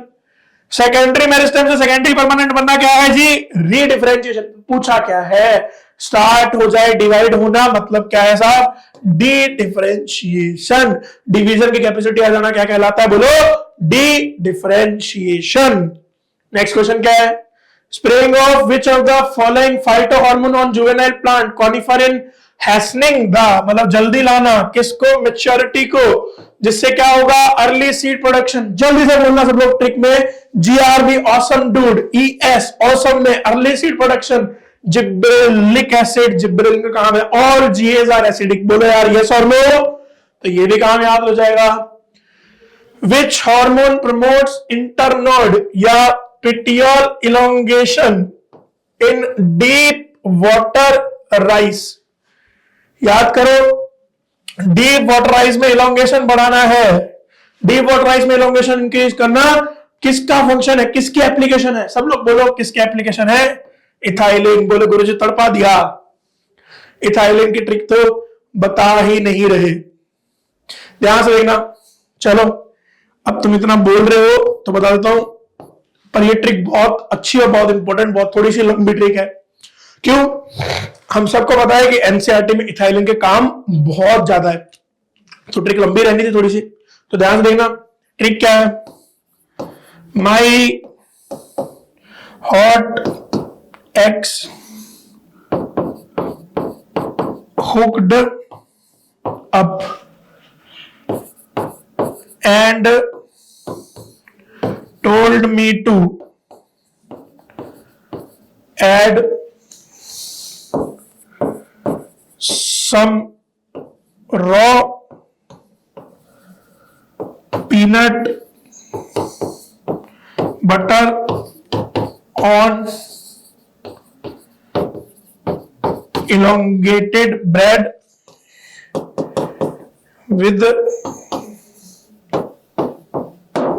सेकेंडरी मेरिस्टेम से सेकेंडरी परमानेंट बनना क्या है जी? री डिफरेंशिएशन। पूछा क्या है? स्टार्ट हो जाए डिवाइड होना, मतलब क्या है साहब? D differentiation. डिवीजन की कैपेसिटी आ जाना क्या कहलाता है? बोलो, डी डिफरेंशिएशन। नेक्स्ट क्वेश्चन क्या है? Spraying of which of the following phytohormone on juvenile plant conifer in hastening the, मतलब जल्दी लाना किसको, मेच्योरिटी को, जिससे क्या होगा, अर्ली सीड प्रोडक्शन। जल्दी से बोलना सब लोग ट्रिक में, GRB awesome dude, ES awesome में early seed production, gibberellic acid, gibberellin का काम है, ऑल GAs आर एसिडिक। बोलो यार यस और नो, तो ये भी काम याद हो जाएगा। विच हार्मोन प्रमोट्स इंटरनोड या पिटियोल इलोंगेशन इन डीप वाटर राइस, याद करो, डीप वाटर राइस में इलोंगेशन बढ़ाना है, डीप वाटर राइस में इलोंगेशन इंक्रीज करना, किसका फंक्शन है, किसकी एप्लीकेशन है, सब लोग बोलो किसकी एप्लीकेशन है, इथाइलिन। बोले गुरुजी तड़पा दिया, इथाइलिन की ट्रिक तो बता ही नहीं रहे, ध्यान से देखना। चलो अब तुम इतना बोल रहे हो तो बता देता हूं, पर ये ट्रिक बहुत अच्छी और बहुत इंपॉर्टेंट, बहुत थोड़ी सी लंबी ट्रिक है। क्यों? हम सबको पता है कि एनसीईआरटी में इथाइलिन के काम बहुत ज्यादा है, तो ट्रिक लंबी रहनी थी थोड़ी सी, तो ध्यान से देखना। ट्रिक क्या है, my hot ex hooked up and told me to add some raw peanut butter on elongated bread with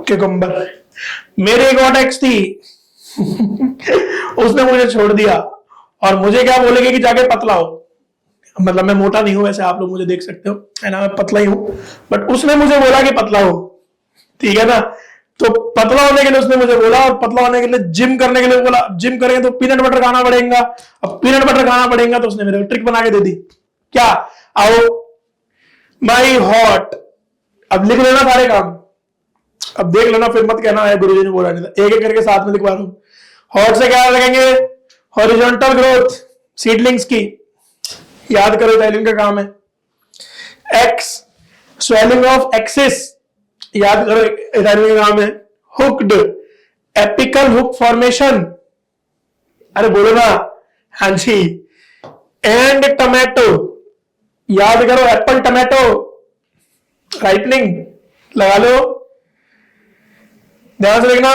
cucumber। मेरी एक और एक्स थी उसने मुझे छोड़ दिया और मुझे क्या बोलेगी कि जाके पतला हो, मतलब मैं मोटा नहीं हूं, वैसे आप लोग मुझे देख सकते हो है ना, मैं पतला ही हूं, बट उसने मुझे बोला कि पतला हो, ठीक है ना। तो पतला होने के लिए उसने मुझे बोला, और पतला होने के लिए जिम करने के लिए बोला, जिम करेंगे तो पीनट बटर खाना पड़ेगा, अब पीनट बटर खाना पड़ेगा तो उसने मेरे को ट्रिक बना के दे दी। क्या? आओ, माई हॉट, अब लिख लेना सारे काम, अब देख लेना, फिर मत कहना है गुरुजी ने बोला नहीं था, एक एक करके साथ में लिखवा रहा हूं। हॉट से क्या लगेंगे, हॉरिजॉन्टल ग्रोथ सीडलिंग्स की, याद करो इथाइलिन का काम है। एक्स, स्वेलिंग ऑफ एक्सिस, याद करो इथाइलिन का काम है। हुक्ड, एपिकल हुक फॉर्मेशन, अरे बोलो ना, हाँ जी। एंड टोमेटो, याद करो एप्पल टोमेटो, राइपनिंग, लगा लो, ध्यान से देखना।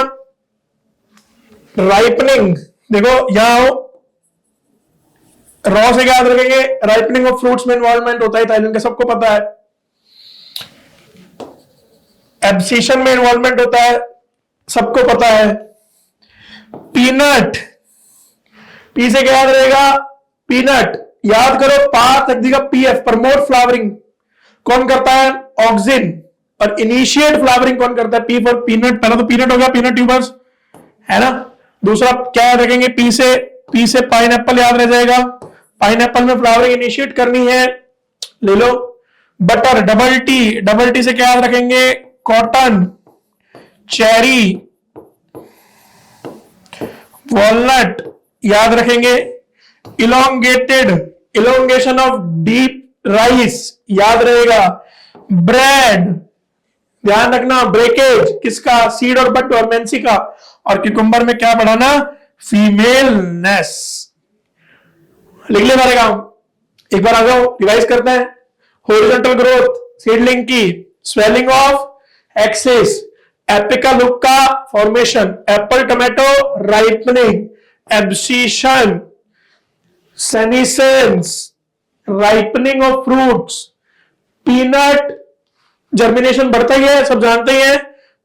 राइपनिंग, देखो यहां हो, रॉ से क्या याद रखेंगे, राइपनिंग ऑफ फ्रूट्स में इन्वॉल्वमेंट होता है इथाइलिन का, सबको पता है। एब्सिशन में इन्वॉल्वमेंट होता है, सबको पता है। पीनट, पी से क्या याद रहेगा, पीनट, याद करो, पाथ रख देगा PF, प्रमोट फ्लावरिंग कौन करता है, ऑक्सिन, और इनिशिएट फ्लावरिंग कौन करता है, P फॉर पीनट, पहला तो पीनट हो गया, पीनट ट्यूबर्स है ना। दूसरा क्या याद रखेंगे, P से पाइनएप्पल याद रह जाएगा, पाइनएप्पल में फ्लावरिंग इनिशिएट करनी है, ले लो। बटर, डबल टी से क्या याद रखेंगे, कॉटन, चेरी, वॉलनट याद रखेंगे। Elongated, elongation of deep rice याद रहेगा। ब्रेड, ध्यान रखना, ब्रेकेज किसका, सीड और बट डोरमेंसी का। और क्यूकम्बर में क्या बढ़ाना, फीमेलनेस। लिख ले सारे काम, एक बार आ जाओ, रिवाइज करते हैं। हॉरिजॉन्टल ग्रोथ सीडलिंग की, swelling of axis, apical hook का formation, apple tomato ripening, abscission, senescence, ripening of fruits, peanut germination बढ़ता ही है, सब जानते ही हैं।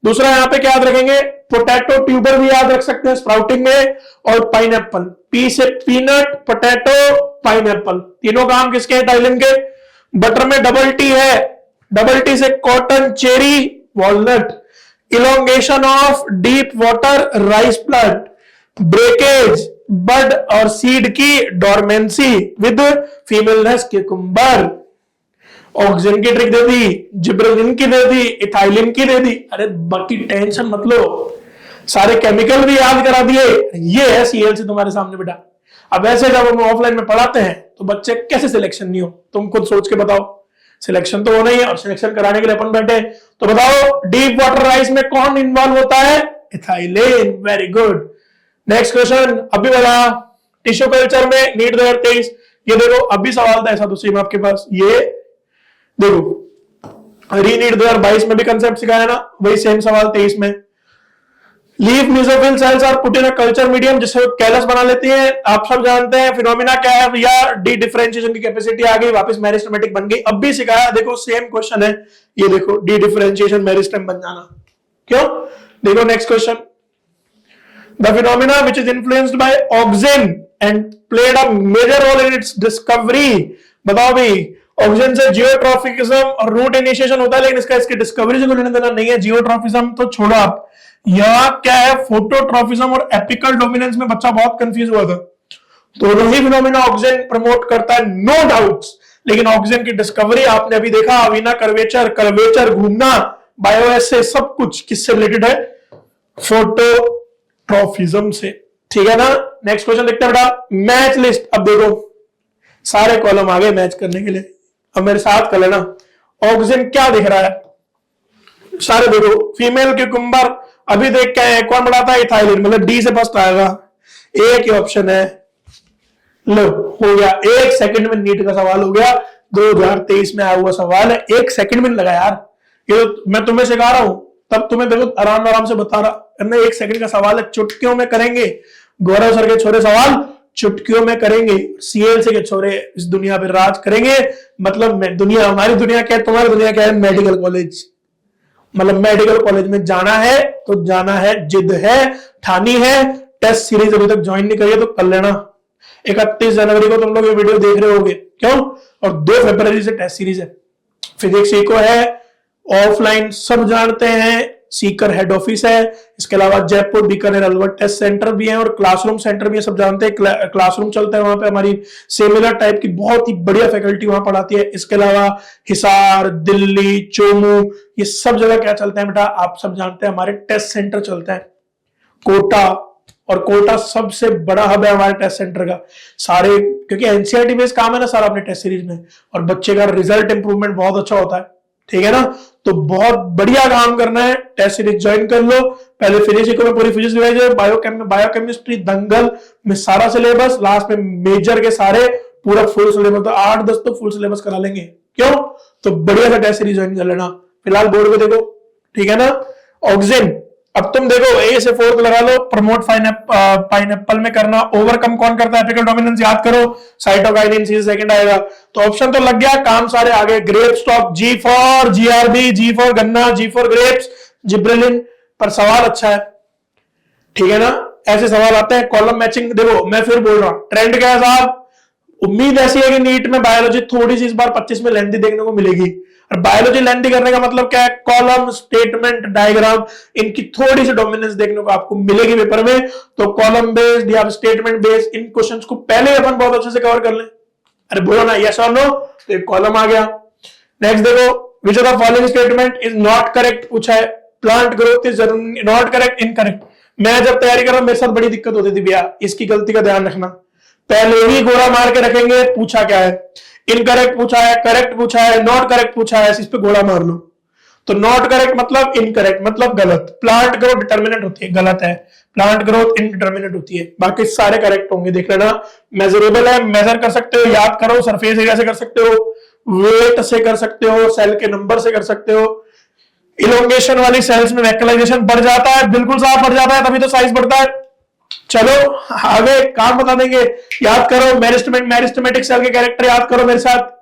दूसरा यहां पे क्या याद रखेंगे, पोटैटो ट्यूबर भी याद रख सकते हैं स्प्राउटिंग में, और पाइनएप्पल, पी से पीनट, पोटैटो, पाइनएप्पल, तीनों काम किसके, इथाइलिन के। बटर में डबल टी है, डबल टी से cotton, cherry, walnut, elongation of deep water rice plant, breakage bud और सीड की dormancy with femaleness cucumber. Oxygen की ट्रिक दे दी, जिब्रेलिन की दे दी, इथाइलिन की दे दी, अरे बाकी टेंशन मत लो, सारे केमिकल भी याद करा दिए। ये है सीएलसी तुम्हारे सामने बेटा। अब ऐसे जब हम ऑफलाइन में पढ़ाते हैं तो बच्चे कैसे सिलेक्शन नहीं हो, तुम खुद सोच के बताओ। सिलेक्शन तो होना ही है, और सिलेक्शन कराने के लिए अपन बैठे। तो बताओ डीप वाटर राइस में कौन इन्वॉल्व होता है? Ethylene. Very good. Next question अभी वाला, टिश्यू कल्चर में नीट 2023। ये देखो अभी सवाल था ऐसा तो सेम आपके पास। ये देखो रीनीट 2022 में भी कंसेप्ट सिखाया ना, वही सेम सवाल 23 में। Leaf mesophyll cells are put in a culture medium, जिससे कैलस बना लेती हैं। आप सब जानते हैं फिनोमिना क्या है, या डी डिफरेंशिएशन की कैपेसिटी आ गई, वापस मेरिस्टेमेटिक बन गई। अब भी सिखाया, देखो सेम क्वेश्चन है। ये देखो डी डिफरेंशिएशन मेरिस्टेम बन जाना। क्यों? देखो next question, the phenomena which is influenced by auxin and played a major role in its discovery. बताओ भाई, ऑक्सिन से जियोट्रॉफिज्म और रूट इनिशिएशन होता है, लेकिन इसकी डिस्कवरी से कोई लेना देना नहीं है। जियोट्रॉफिज्म तो छोड़ो आप, यहां क्या है, फोटोट्रॉफिज्म और एपिकल डोमिनेंस में बच्चा बहुत कंफ्यूज हुआ था। दोनों ही फिनोमिना ऑक्सिन प्रमोट करता है, नो डाउट्स, लेकिन ऑक्सिन की डिस्कवरी आपने अभी देखा, अवीना कर्वेचर घूमना, बायोएसे, सब कुछ किससे रिलेटेड है? फोटोट्रॉफिज्म से। ठीक है ना? नेक्स्ट क्वेश्चन देखते हैं बेटा, मैच लिस्ट। अब देखो सारे कॉलम आ गए मैच करने के लिए। अब मेरे साथ कर लेना, ऑक्सिन क्या दिख रहा है? सारे देखो, फीमेल क्यूकम्बर अभी देख के आए, कौन बढ़ाता है? इथाइलिन, मतलब डी से फर्स्ट आएगा। एक ही ऑप्शन है, लो हो गया। एक सेकंड में नीट का सवाल हो गया, 2023 में आया हुआ सवाल है। एक सेकंड में लगा यार, ये तो मैं तुम्हें सिखा रहा हूं, तब तुम्हें देखो आराम आराम से बता रहा। एक सेकंड का सवाल है, चुटकियों में करेंगे। गौरव सर के छोरे सवाल चुटकियों में करेंगे, सीएलसी के छोरे इस दुनिया पर राज करेंगे। मतलब दुनिया, हमारी दुनिया क्या है, तुम्हारी दुनिया क्या है? Medical college. मतलब मेडिकल कॉलेज में जाना है तो जाना है, जिद है, ठानी है। टेस्ट सीरीज अभी तक ज्वाइन नहीं करिए तो कर लेना। 31 जनवरी को तुम लोग ये वीडियो देख रहे होगे, क्यों? और 2 फरवरी से टेस्ट सीरीज है। फिजिक्स इको है, ऑफलाइन सब जानते हैं, सीकर हेड ऑफिस है। इसके अलावा जयपुर, बीकानेर, अलवर टेस्ट सेंटर भी है और क्लासरूम सेंटर भी है, सब जानते हैं। क्लासरूम चलता है वहां पे, हमारी सिमिलर टाइप की बहुत ही बढ़िया फैकल्टी वहां पढ़ाती है। इसके अलावा हिसार, दिल्ली, चोमू, ये सब जगह क्या चलता है बेटा? आप सब जानते हैं, हमारे टेस्ट सेंटर चलता है। कोटा, और कोटा सबसे बड़ा हब है हमारे टेस्ट सेंटर का। सारे, क्योंकि एनसीईआरटी बेस्ड काम है ना सारा अपने टेस्ट सीरीज में, और बच्चे का रिजल्ट इंप्रूवमेंट बहुत अच्छा होता है। ठीक है ना? तो बहुत बढ़िया काम करना है, टेस्ट सीरीज ज्वाइन कर लो। पहले फिजिक्स में पूरी फिजिक्स रिवाइज है, बायोकेमिस्ट्री दंगल में सारा सिलेबस, लास्ट में मेजर के सारे पूरा फुल सिलेबस, तो 8-10 तो फुल सिलेबस करा लेंगे। क्यों? तो बढ़िया सा टेस्ट सीरीज ज्वाइन कर लेना। फिलहाल बोर्ड को देखो, ठीक है ना? ऑक्सिन, अब तुम देखो ए से 4 लगा लो, प्रमोट पाइनएप्पल में करना। ओवरकम कौन करता है? एपिकल डोमिनेंस याद करो, साइटोकाइनिन सी सेकंड आएगा। तो ऑप्शन तो लग गया, काम सारे आगे। Grape stock, G for GRB, G for गन्ना, जी फॉर ग्रेप्स, जिब्रेलिन। पर सवाल अच्छा है, ठीक है ना? ऐसे सवाल आते हैं। कॉलम मैचिंग देखो, मैं फिर बोल रहा हूं, ट्रेंड क्या है साहब? उम्मीद ऐसी है कि नीट में बायोलॉजी थोड़ी सी इस बार 25 में लेंथी देखने को मिलेगी। और बायोलॉजी लेंथी करने का मतलब क्या है? कॉलम, स्टेटमेंट, डायग्राम, इनकी थोड़ी सी डोमिनेंस देखने को आपको मिलेगी पेपर में। तो कॉलम बेस्ड या स्टेटमेंट बेस्ड इन क्वेश्चंस को पहले अपन बहुत अच्छे से कवर कर लें। अरे बोलो ना यस और नो, तो एक कॉलम आ गया। नेक्स्ट देखो, विच of the following statement is not correct पूछा है। Plant growth is not correct, incorrect. मैं जब तैयारी कर रहा हूं मेरे साथ बड़ी दिक्कत होती थी भैया, इसकी गलती का ध्यान रखना। पहले ही गोरा मार के रखेंगे, पूछा क्या है, इनकरेक्ट पूछा है, करेक्ट पूछा है, नॉट करेक्ट पूछा है, इस पे गोला मार लो। तो नॉट करेक्ट मतलब इनकरेक्ट, मतलब गलत। प्लांट ग्रोथ डिटर्मिनेंट होती है, गलत है। प्लांट ग्रोथ इनडिटर्मिनेंट होती है, बाकी सारे करेक्ट होंगे। देख लेना, मेजरेबल है, मेजर कर सकते हो, याद करो। सरफेस एरिया से कर सकते हो, वेट से कर सकते हो, सेल के नंबर से कर सकते हो। इलोंगेशन वाली सेल्स में वैक्यूलाइजेशन बढ़ जाता है, बिल्कुल साफ बढ़ जाता है, तभी तो साइज बढ़ता है। चलो आगे काम बता देंगे, याद करो। मेरिस्टेमेटिक सेल के कैरेक्टर याद करो मेरे साथ।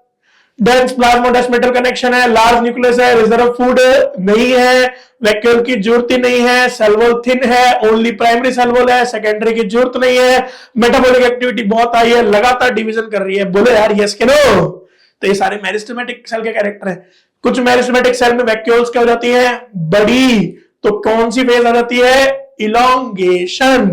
डेंस प्लाज्मोडेस मेटल कनेक्शन है, लार्ज न्यूक्लियस है, रिजर्व फूड नहीं है, वैक्यूल की जरूरत ही नहीं है, सेल वॉल थिन है, ओनली प्राइमरी सेल वॉल है, सेकेंडरी की जरूरत नहीं है, मेटाबॉलिक एक्टिविटी बहुत आई है, लगातार डिवीजन कर रही है। बोलो यार यस के नो। तो ये सारे मेरिस्टेमेटिक सेल के कैरेक्टर हैं। कुछ मेरिस्टेमेटिक सेल में वैक्यूल्स क्या हो जाती है? बड़ी। तो कौन सी फेज आ जाती है? इलोंगेशन।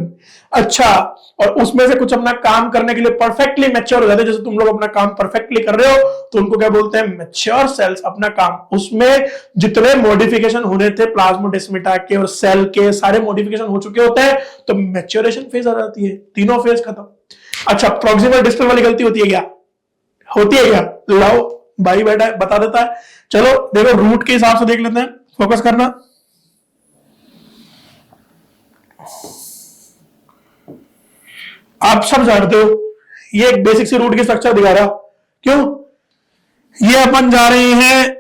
अच्छा, और उसमें से कुछ अपना काम करने के लिए परफेक्टली मैच्योर हो जाते हैं, जैसे तुम लोग अपना काम परफेक्टली कर रहे हो तो उनको क्या बोलते हैं, मैच्योर सेल्स। अपना काम उसमें जितने मॉडिफिकेशन होने थे प्लाज्मोडेस्माटा के और सेल के, सारे मॉडिफिकेशन हो चुके होते हैं, तो मैच्योरेशन फेज आ जाती है, तीनों फेज खत्म। अच्छा, प्रॉक्सिमल डिस्टल वाली गलती होती है क्या? होती है क्या? लाओ भाई बैठा बता देता है। चलो देखो रूट के हिसाब से देख लेते हैं, फोकस करना। आप सब जानते हो ये एक बेसिक सी रूट की स्ट्रक्चर दिखा रहा, क्यों? ये अपन जा रहे हैं,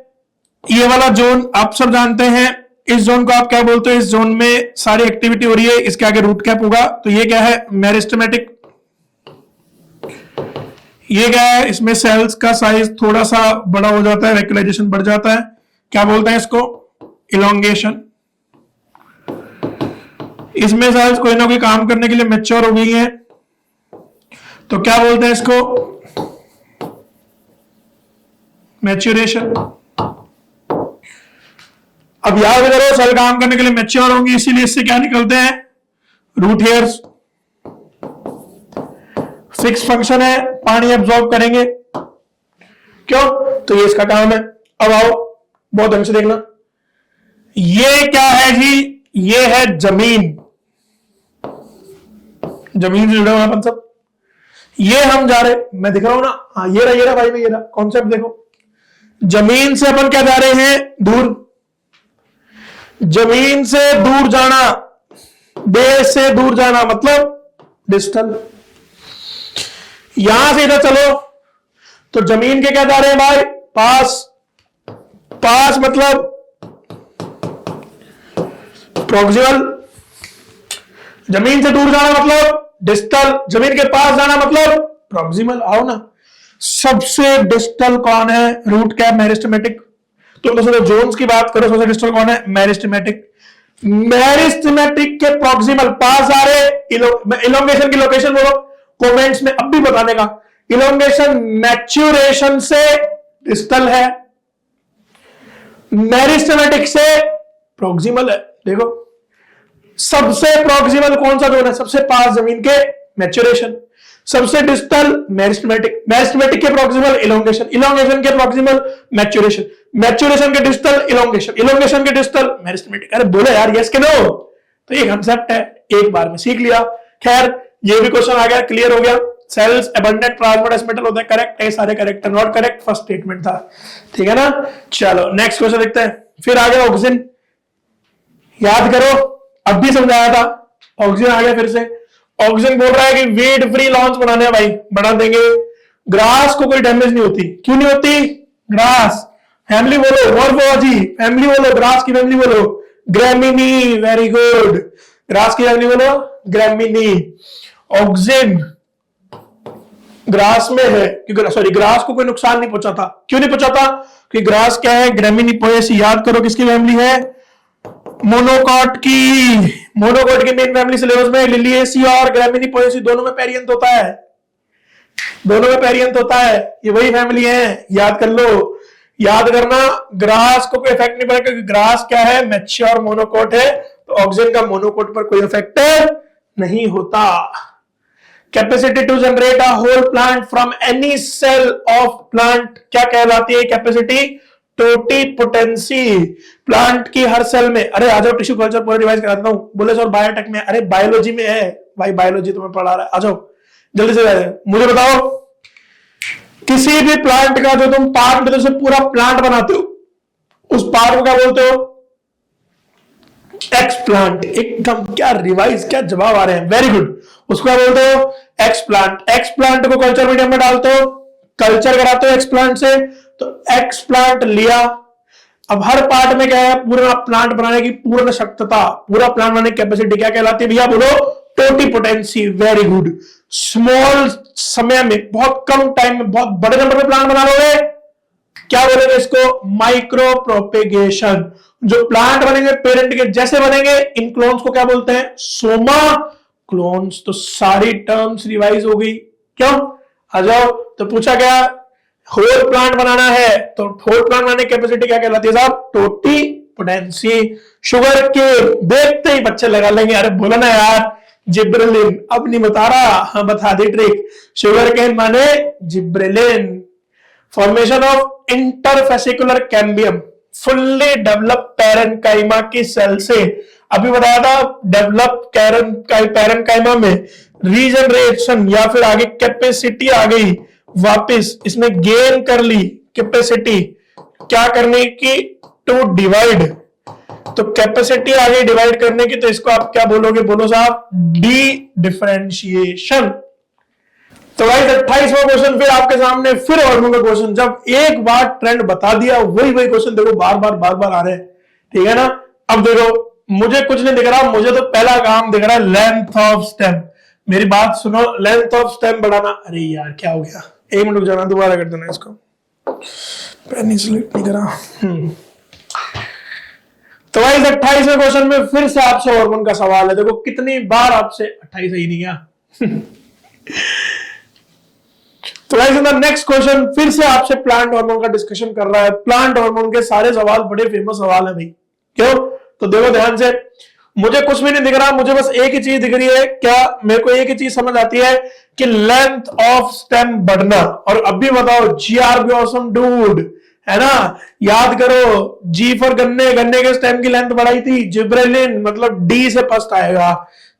ये वाला जोन आप सब जानते हैं, इस जोन को आप क्या बोलते हो? इस जोन में सारी एक्टिविटी हो रही है, इसके आगे रूट कैप होगा, तो ये क्या है? मेरिस्टेमेटिक। ये क्या है? इसमें सेल्स का साइज थोड़ा सा बड़ा हो जाता है, वैक्यूलाइजेशन बढ़ जाता है, क्या बोलते हैं इसको? इलोंगेशन। इसमें सेल्स कोई ना कोई काम करने के लिए मैच्योर हो गई है, तो क्या बोलते हैं इसको? मैच्योरेशन। अब याद करो सेल काम करने के लिए मैच्योर होंगी, इसीलिए इससे क्या निकलते हैं? Root hairs. फिक्स फंक्शन है, पानी एब्जॉर्ब करेंगे, क्यों? तो ये इसका काम है। अब आओ बहुत ढंग से देखना, ये क्या है जी? ये है जमीन। जमीन से जुड़े हुए अपन सब। ये हम जा रहे, मैं दिख रहा हूं ना, हाँ ये रहा भाई, ये रहा कॉन्सेप्ट देखो। जमीन से अपन क्या जा रहे हैं? दूर। जमीन से दूर जाना, बेस से दूर जाना मतलब डिस्टल। यहां से इधर चलो तो जमीन के क्या जा रहे हैं भाई? पास। पास मतलब प्रॉक्सिमल। जमीन से दूर जाना मतलब डिस्टल, जमीन के पास जाना मतलब प्रॉक्सिमल। आओ ना, सबसे डिस्टल कौन है? Root cap, meristematic. तो दोस्तों जोन्स की बात करो, सबसे डिस्टल कौन है? मेरिस्टेमेटिक। मेरिस्टेमेटिक के प्रॉक्सिमल पास आ रहे। इलोंगेशन की लोकेशन बोलो कमेंट्स में, अब भी बताने का। इलोंगेशन मैच्योरेशन से डिस्टल है, मेरिस्टेमेटिक से प्रॉक्सिमल है। देखो सबसे प्रॉक्सिमल कौन सा जोन है? सबसे पास जमीन के मैच्योरेशन। सबसे डिस्टल मेरिस्टेमेटिक, मेरिस्टेमेटिक के प्रॉक्सिमल इलोंगेशन, इलोंगेशन के प्रॉक्सिमल मैच्योरेशन, मैच्योरेशन के डिस्टल इलोंगेशन, इलोंगेशन के डिस्टल मेरिस्टेमेटिक। अरे बोलो यार यस के नो। तो ये कंसेप्ट है, एक बार में सीख लिया। खैर ये भी क्वेश्चन आ गया, क्लियर हो गया। सेल्स अबंडेंट प्लाज्मोडेस्माटल होता है, करेक्ट है, सारे करेक्ट है, नॉट करेक्ट फर्स्ट स्टेटमेंट था, ठीक है ना। चलो नेक्स्ट क्वेश्चन देखते हैं। फिर आ गया ऑक्सीजन, याद करो अब भी समझाया था। ऑक्सीजन आ गया फिर से। ऑक्सीजन बोल रहा है कि वीड फ्री लॉन्स बनाने हैं भाई, बना देंगे। ग्रास को कोई डैमेज नहीं होती, क्यों नहीं होती? ग्रास फैमिली बोलो, मॉर्फोलॉजी फैमिली बोलो, ग्रास की फैमिली बोलो, ग्रेमिनी। वेरी गुड, ग्रास की फैमिली बोलो ग्रेमिनी। ऑक्सीजन ग्रास में है, क्योंकि सॉरी ग्रास को कोई नुकसान नहीं पहुंचाता। क्यों नहीं पहुंचाता? क्योंकि ग्रास क्या है? Gramineae Poaceae. याद करो किसकी फैमिली है? मोनोकॉट की। मोनोकॉट की मेन फैमिली सिलेबस में लिलिएसी और ग्रेमिनी पोएसी दोनों में पेरियंथ होता है, दोनों में पेरियंथ होता है, ये वही फैमिली है, याद कर लो। याद करना ग्रास को कोई इफेक्ट नहीं पड़ेगा, क्योंकि ग्रास क्या है? मैच्योर मोनोकॉट है, तो ऑक्सीजन का मोनोकॉट पर कोई इफेक्ट नहीं होता। Capacity to generate a whole plant from any cell of plant क्या कहलाती है? Capacity totipotency. प्लांट की हर सेल में, अरे आ जाओ टिश्यू कल्चर पूरा रिवाइज करा देता हूं। बोले सर बायोटेक में, अरे बायोलॉजी में है भाई, बायोलॉजी तुम्हें पढ़ा रहा है, आ जाओ जल्दी से। मुझे बताओ किसी भी प्लांट का जो तुम पार्ट में से पूरा प्लांट बनाते हो, उस पार्ट को क्या बोलते हो? X plant. एकदम क्या रिवाइज, क्या जवाब आ रहे हैं, वेरी गुड। उसको क्या बोलते हो? X plant. एक्स प्लांट को कल्चर मीडियम में डालते हो, कल्चर कराते हो एक्स प्लांट से, तो एक्स प्लांट लिया। अब हर पार्ट में क्या है? पूरा प्लांट बनाने की पूर्ण शक्तता, पूरा प्लांट बनाने की कैपेसिटी क्या कहलाती है भैया? बोलो टोटिपोटेंसी। Very good. स्मॉल समय में, बहुत कम टाइम में बहुत बड़े नंबर में प्लांट बना लोगे, क्या बोलेंगे इसको? Micro propagation. जो प्लांट बनेंगे पेरेंट के जैसे बनेंगे, इन क्लोन्स को क्या बोलते हैं? सोमा क्लोन्स। तो सारी टर्म्स रिवाइज हो गई, क्यों? आ जाओ। तो पूछा गया होल प्लांट बनाना है, तो होल प्लांट बनाने की कैपेसिटी क्या कहलाती है साहब? टोटिपोटेंसी। पोटेंसी, शुगर के देखते ही बच्चे लगा लेंगे, अरे बोला ना यार जिब्रेलिन, अब नहीं बता रहा, हाँ बता दे ट्रिक, शुगर केन माने gibberellin. Formation of interfascicular cambium, fully develop parenchyma की सेल से, अभी बताया था डेवलप पैरेन्काइमा में रीजनरेशन या फिर आगे कैपेसिटी आ गई, वापस इसमें गेन कर ली कैपेसिटी, क्या करने की, टू डिवाइड, तो कैपेसिटी आ गई डिवाइड करने की, तो इसको आप क्या बोलोगे, बोलो साहब डी डिफरेंशिएशन। तो भाई 28वां क्वेश्चन फिर आपके सामने, फिर हार्मोन का क्वेश्चन। जब एक बार ट्रेंड बता दिया वही क्वेश्चन देखो बार बार आ रहे हैं, ठीक है ना। अब देखो मुझे कुछ नहीं दिख रहा, मुझे तो पहला काम दिख रहा है लेंथ ऑफ स्टेम। मेरी बात सुनो, लेंथ ऑफ स्टेम बढ़ाना, अरे यार क्या हो गया, एक मिनट रुक जाना, दोबारा कर देना इसको, पेन स्लिप नहीं करा। तो भाई 28वें क्वेश्चन में फिर से आपसे हार्मोन का सवाल है। देखो कितनी बार आपसे 28 ही नहीं गया। तो guys in the next question फिर से आपसे प्लांट हार्मोन का डिस्कशन कर रहा है। प्लांट हार्मोन के सारे सवाल बड़े फेमस सवाल है भाई, क्यों, तो देखो ध्यान से, मुझे कुछ भी नहीं दिख रहा, मुझे बस एक ही चीज दिख रही है, क्या मेरे को एक ही चीज समझ आती है कि लेंथ ऑफ स्टेम बढ़ना। और अभी बताओ जीआर ब्लॉसम डूड, है ना, याद करो, जी फॉर गन्ने, गन्ने के स्टेम की लेंथ बढ़ाई थी, जिब्रेलिन, मतलब डी से फर्स्ट आएगा।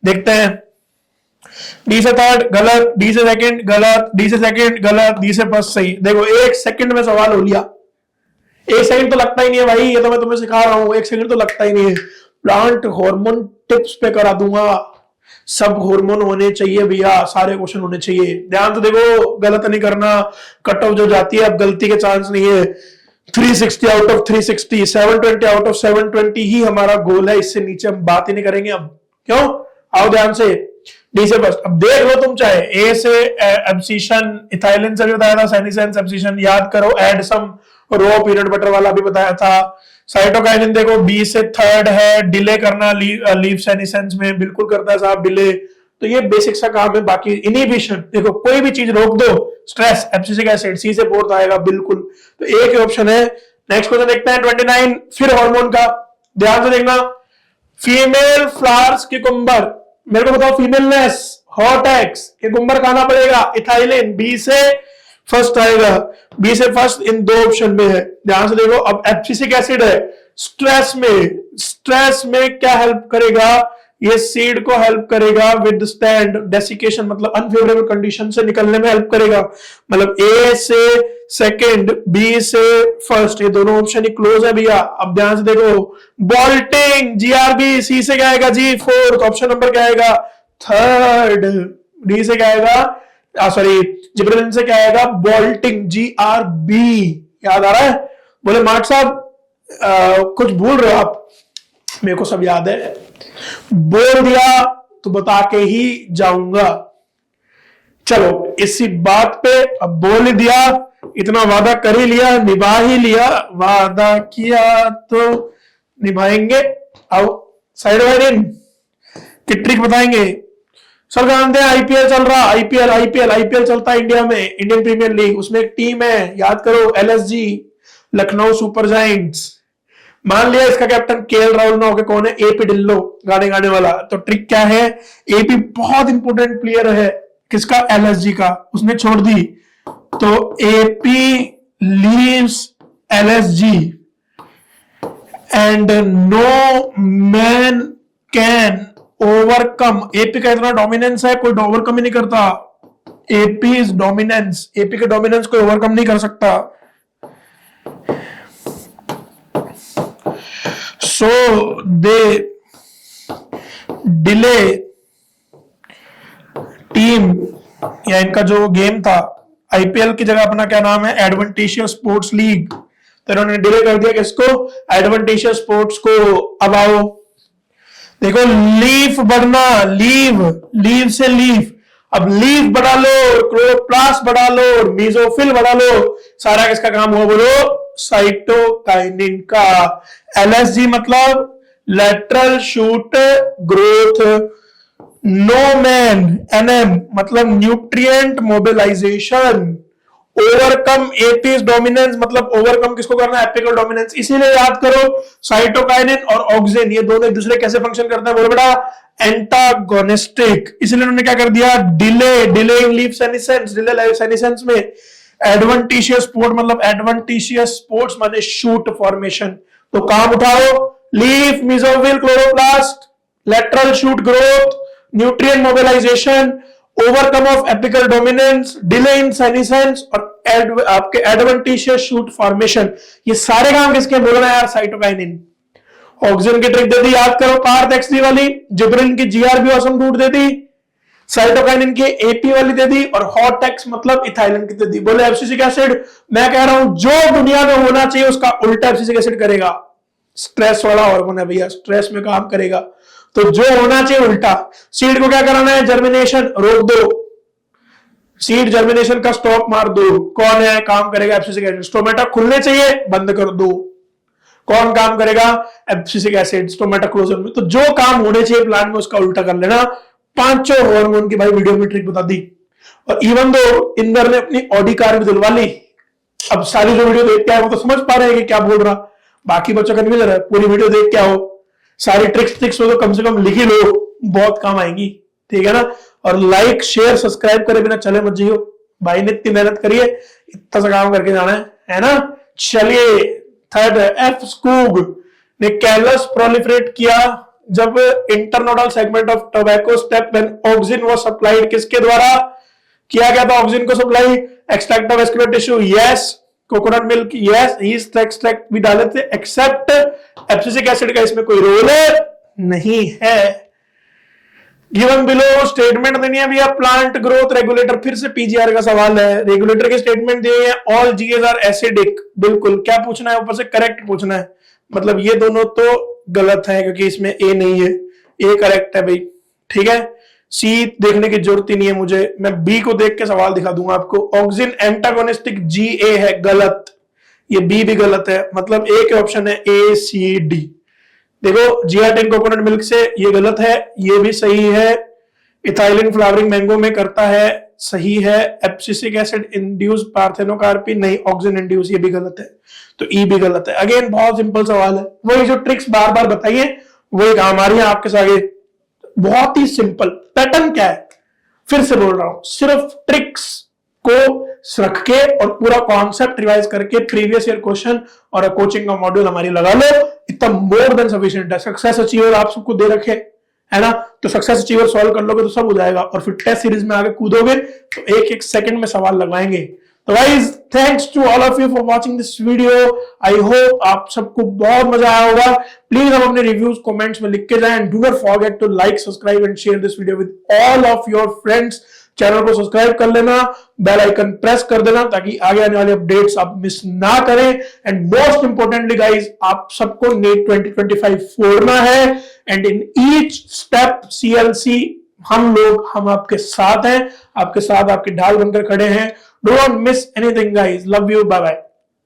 देखते हैं, डी से थर्ड गलत, डी से सेकंड गलत, डी से सेकंड गलत, डी से फर्स्ट सही। देखो एक सेकंड में सवाल हो लिया, एक सेकंड तो लगता ही नहीं है भाई, ये तो मैं तुम्हें सिखा रहा हूं, एक सेकंड तो लगता ही नहीं है। प्लांट हार्मोन टिप्स पे करा दूंगा, सब हार्मोन होने चाहिए भैया, सारे क्वेश्चन होने चाहिए। ध्यान से देखो, गलत नहीं करना, कट ऑफ जो जाती है अब गलती के चांस नहीं है। 360 आउट ऑफ 360, 720 आउट ऑफ 720 ही हमारा गोल है, इससे नीचे हम बात ही नहीं करेंगे अब, क्यों, आओ ध्यान से, डी से फर्स्ट। अब देख लो तुम, चाहे ए से एब्सिशन, इथाइलिन से भी बताया था, सेनिसेंस एब्सिशन याद करो, एड सम रो पीनट बटर वाला भी बताया था। साइटोकाइनिन देखो बी से थर्ड है, डिले करना लीव सेनिसेंस में बिल्कुल करता है साहब डिले, तो ये बेसिक सा काम है। बाकी इनहिबिशन देखो, कोई भी चीज रोक दो, स्ट्रेस एब्सिसिक एसिड सी से फोर्थ आएगा बिल्कुल, तो एक ही ऑप्शन है। नेक्स्ट क्वेश्चन देखते हैं 29, फिर हार्मोन का, ध्यान से देखना, फीमेल फ्लावर्स क्यूकम्बर, मेरे को बताओ फीमेलनेस, हॉट एक्स, क्यूकम्बर खाना पड़ेगा, इथाइलिन, बी से फर्स्ट आएगा, बी से फर्स्ट इन दो ऑप्शन में है, ध्यान से देखो। अब एब्सिसिक एसिड है, स्ट्रेस में क्या हेल्प करेगा, ये सीड को हेल्प करेगा विद स्टैंड डेसिकेशन, मतलब अनफेवरेबल कंडीशन से निकलने में हेल्प करेगा, मतलब ए से सेकंड, बी से फर्स्ट, ये दोनों ऑप्शन ही क्लोज है भैया। अब ध्यान से देखो, बॉल्टिंग, जीआरबी, सी से क्या आएगा, जी फोर्थ, ऑप्शन नंबर क्या आएगा, थर्ड, डी से क्या आएगा, सॉरी जिब्रेलिन से क्या आएगा, बॉल्टिंग, जीआरबी, याद आ रहा है, बोले मार्ट साहब कुछ भूल रहे हो आप, मेरे को सब याद है, बोल दिया तो बता के ही जाऊंगा। चलो इसी बात पे अब बोल ही दिया, इतना वादा कर ही लिया, निभा ही लिया, वादा किया तो निभाएंगे। अब साइड बाय इन की ट्रिक बताएंगे। सर जानते हैं आईपीएल चल रहा, आईपीएल चलता है इंडिया में, इंडियन प्रीमियर लीग, उसमें एक टीम है, याद करो, एलएसजी, लखनऊ सुपर जायंट्स। मान लिया इसका कैप्टन केएल राहुल ना होके कौन है, एपी ढिल्लो, गाने वाला। तो ट्रिक क्या है, एपी बहुत इंपोर्टेंट प्लेयर है, किसका, एलएसजी का, उसने छोड़ दी, तो AP leaves LSG and no man can overcome. AP का इतना डोमिनेंस है, कोई ओवरकम ही नहीं करता, एपी इज डोमिनेंस, एपी के डोमिनेंस कोई ओवरकम नहीं कर सकता। सो दे डिले टीम, या इनका जो गेम था आईपीएल की जगह अपना क्या नाम है, एडवेंटिशियस स्पोर्ट्स लीग, तो इन्होंने डिले कर दिया किसको, एडवेंटिशियस स्पोर्ट्स को। अब आओ देखो, लीफ बढ़ना, लीव से लीफ, अब लीफ बढ़ा लो, क्लोरोप्लास्ट बढ़ा लो, मीजोफिल बढ़ा लो, सारा किसका काम हुआ बोलो, साइटोकाइनिन का। एलएसजी मतलब lateral shoot growth, no man, NM मतलब न्यूट्रिएंट मोबिलाइजेशन, ओवरकम एपीज डोमिनेंस, मतलब ओवरकम किसको करना है? Apical dominance. इसीलिए याद करो साइटोकाइनिन और ऑक्सिन ये दोनों एक दूसरे कैसे फंक्शन करते हैं? बोलो बेटा एंटागोनिस्टिक। इसलिए उन्होंने क्या कर दिया? Delay in leaf senescence, delay life senescence में एडवेंटिशियस स्पोर्ट, मतलब एडवेंटिशियस स्पोर्ट्स माने शूट फॉर्मेशन। तो काम उठाओ, leaf, mesophyll, chloroplast, lateral shoot growth, nutrient mobilisation, overcome of apical dominance, delay in senescence और आपके एडवेंटिशियस शूट फॉर्मेशन। ये सारे काम किसके? बोल रहे हैं यार साइटोकाइनिन। ऑक्सिन की ट्रिक दे दी, याद करो पार्थ एक्सडी वाली, जिब्रिन की जीआरबी ऑसम रूट दे दी, साइटोकाइनिन की एपी वाली दे दी और हॉट एक्स मतलब इथाइलिन की दे दी। बोले एब्सिसिक एसिड, मैं कह रहा हूं जो दुनिया में होना चाहिए उसका उल्टा एब्सिसिक एसिड करेगा। स्ट्रेस वाला हार्मोन है भैया, स्ट्रेस में काम करेगा, तो जो होना चाहिए उल्टा। सीड को क्या कराना है? जर्मिनेशन रोक दो, सीड जर्मिनेशन का स्टॉप मार दो। कौन है काम करेगा? Abscisic acid. स्टोमेटा खुलने चाहिए, बंद कर दो। कौन काम करेगा? एब्सिसिक एसिड स्टोमेटा क्लोजर में। तो जो काम होने चाहिए प्लांट में उसका उल्टा कर लेना। पांचों हार्मोन की भाई वीडियो में ट्रिक बता दी। और इवन दो इंदर ने अपनी ऑडी कार भी दिलवा ली। अब सारी जो वीडियो देख के आए वो तो समझ पा रहे हैं कि क्या बोल रहा, बाकी बच्चों का नहीं मिल रहा है। पूरी वीडियो देख के आओ, सारी ट्रिक्स हो तो कम से कम लिख ही लो, बहुत काम आएंगी, ठीक है ना। और लाइक शेयर सब्सक्राइब करे बिना चले मत जियो, भाई ने इतनी मेहनत करी है, इतना सा काम करके जाना है ना। चलिए थर्ड, एफ स्कूग ने कैलस प्रोलिफरेट किया जब internodal segment of tobacco step when auxin was supplied. किसके द्वारा किया गया था ऑक्सिन को supply? Extract of vascular tissue, yes. Coconut milk, yes. East extract भी डाले थे, एक्सेप्ट एब्सिसिक एसिड का इसमें कोई रोल नहीं है। गिवन बिलो स्टेटमेंट देनी है भैया। प्लांट ग्रोथ रेगुलेटर, फिर से पीजीआर का सवाल है। रेगुलेटर के स्टेटमेंट दिए हैं, ऑल जीएस आर एसिडिक। बिल्कुल, क्या पूछना है ऊपर से? करेक्ट पूछना है। मतलब ये दोनों तो गलत है क्योंकि इसमें ए नहीं है, ए करेक्ट है भाई, ठीक है। सी देखने की जरूरत ही नहीं है मुझे, मैं बी को देख के सवाल दिखा दूंगा आपको। ऑक्सिन एंटागोनिस्टिक जी ए है, गलत। ये बी भी गलत है, मतलब ए के ऑप्शन है ए सी डी। देखो जियाटिन कोकोनट मिल्क से ये गलत है, ये भी सही है। इथाइलिन फ्लावरिंग मैंगो में करता है, सही है। एब्सिसिक एसिड इंड्यूस पार्थेनोकार्पी, नहीं। ऑक्सिन इंड्यूस, ये भी गलत है, तो ई भी गलत है। अगेन बहुत सिंपल सवाल है, वही जो ट्रिक्स बार बार बताइए वही काम आ रही है आपके आगे। बहुत ही सिंपल। पैटर्न क्या है? फिर से बोल रहा हूं, सिर्फ ट्रिक्स को रख के और पूरा कॉन्सेप्ट रिवाइज करके प्रीवियस ईयर क्वेश्चन और कोचिंग का मॉड्यूल हमारी लगा लो, इतना मोर देन सफिशिएंट है। सक्सेस अचीवर आप सबको दे रखे है ना, तो सक्सेस अचीवर सॉल्व कर लोगे तो सब हो जाएगा। और फिर टेस्ट सीरीज में आगे कूदोगे तो एक एक सेकंड में सवाल लगवाएंगे। तो guys thanks to all of you for watching this video. I hope आप सबको बहुत मजा आया होगा। प्लीज आप अपने रिव्यूज कमेंट्स में लिख के जाएं and do not forget to like, subscribe and share this video with all of your friends. Channel को सब्सक्राइब कर लेना, बेल आइकन प्रेस कर देना ताकि आगे आने वाले अपडेट्स आप मिस ना करें। एंड मोस्ट इंपोर्टेंटली गाइस, आप सबको नीट 2025 फोड़ना है and in each step CLC हम आपके साथ हैं, आपके साथ आपके ढाल बनकर खड़े हैं। Don't miss anything guys, love you, bye bye.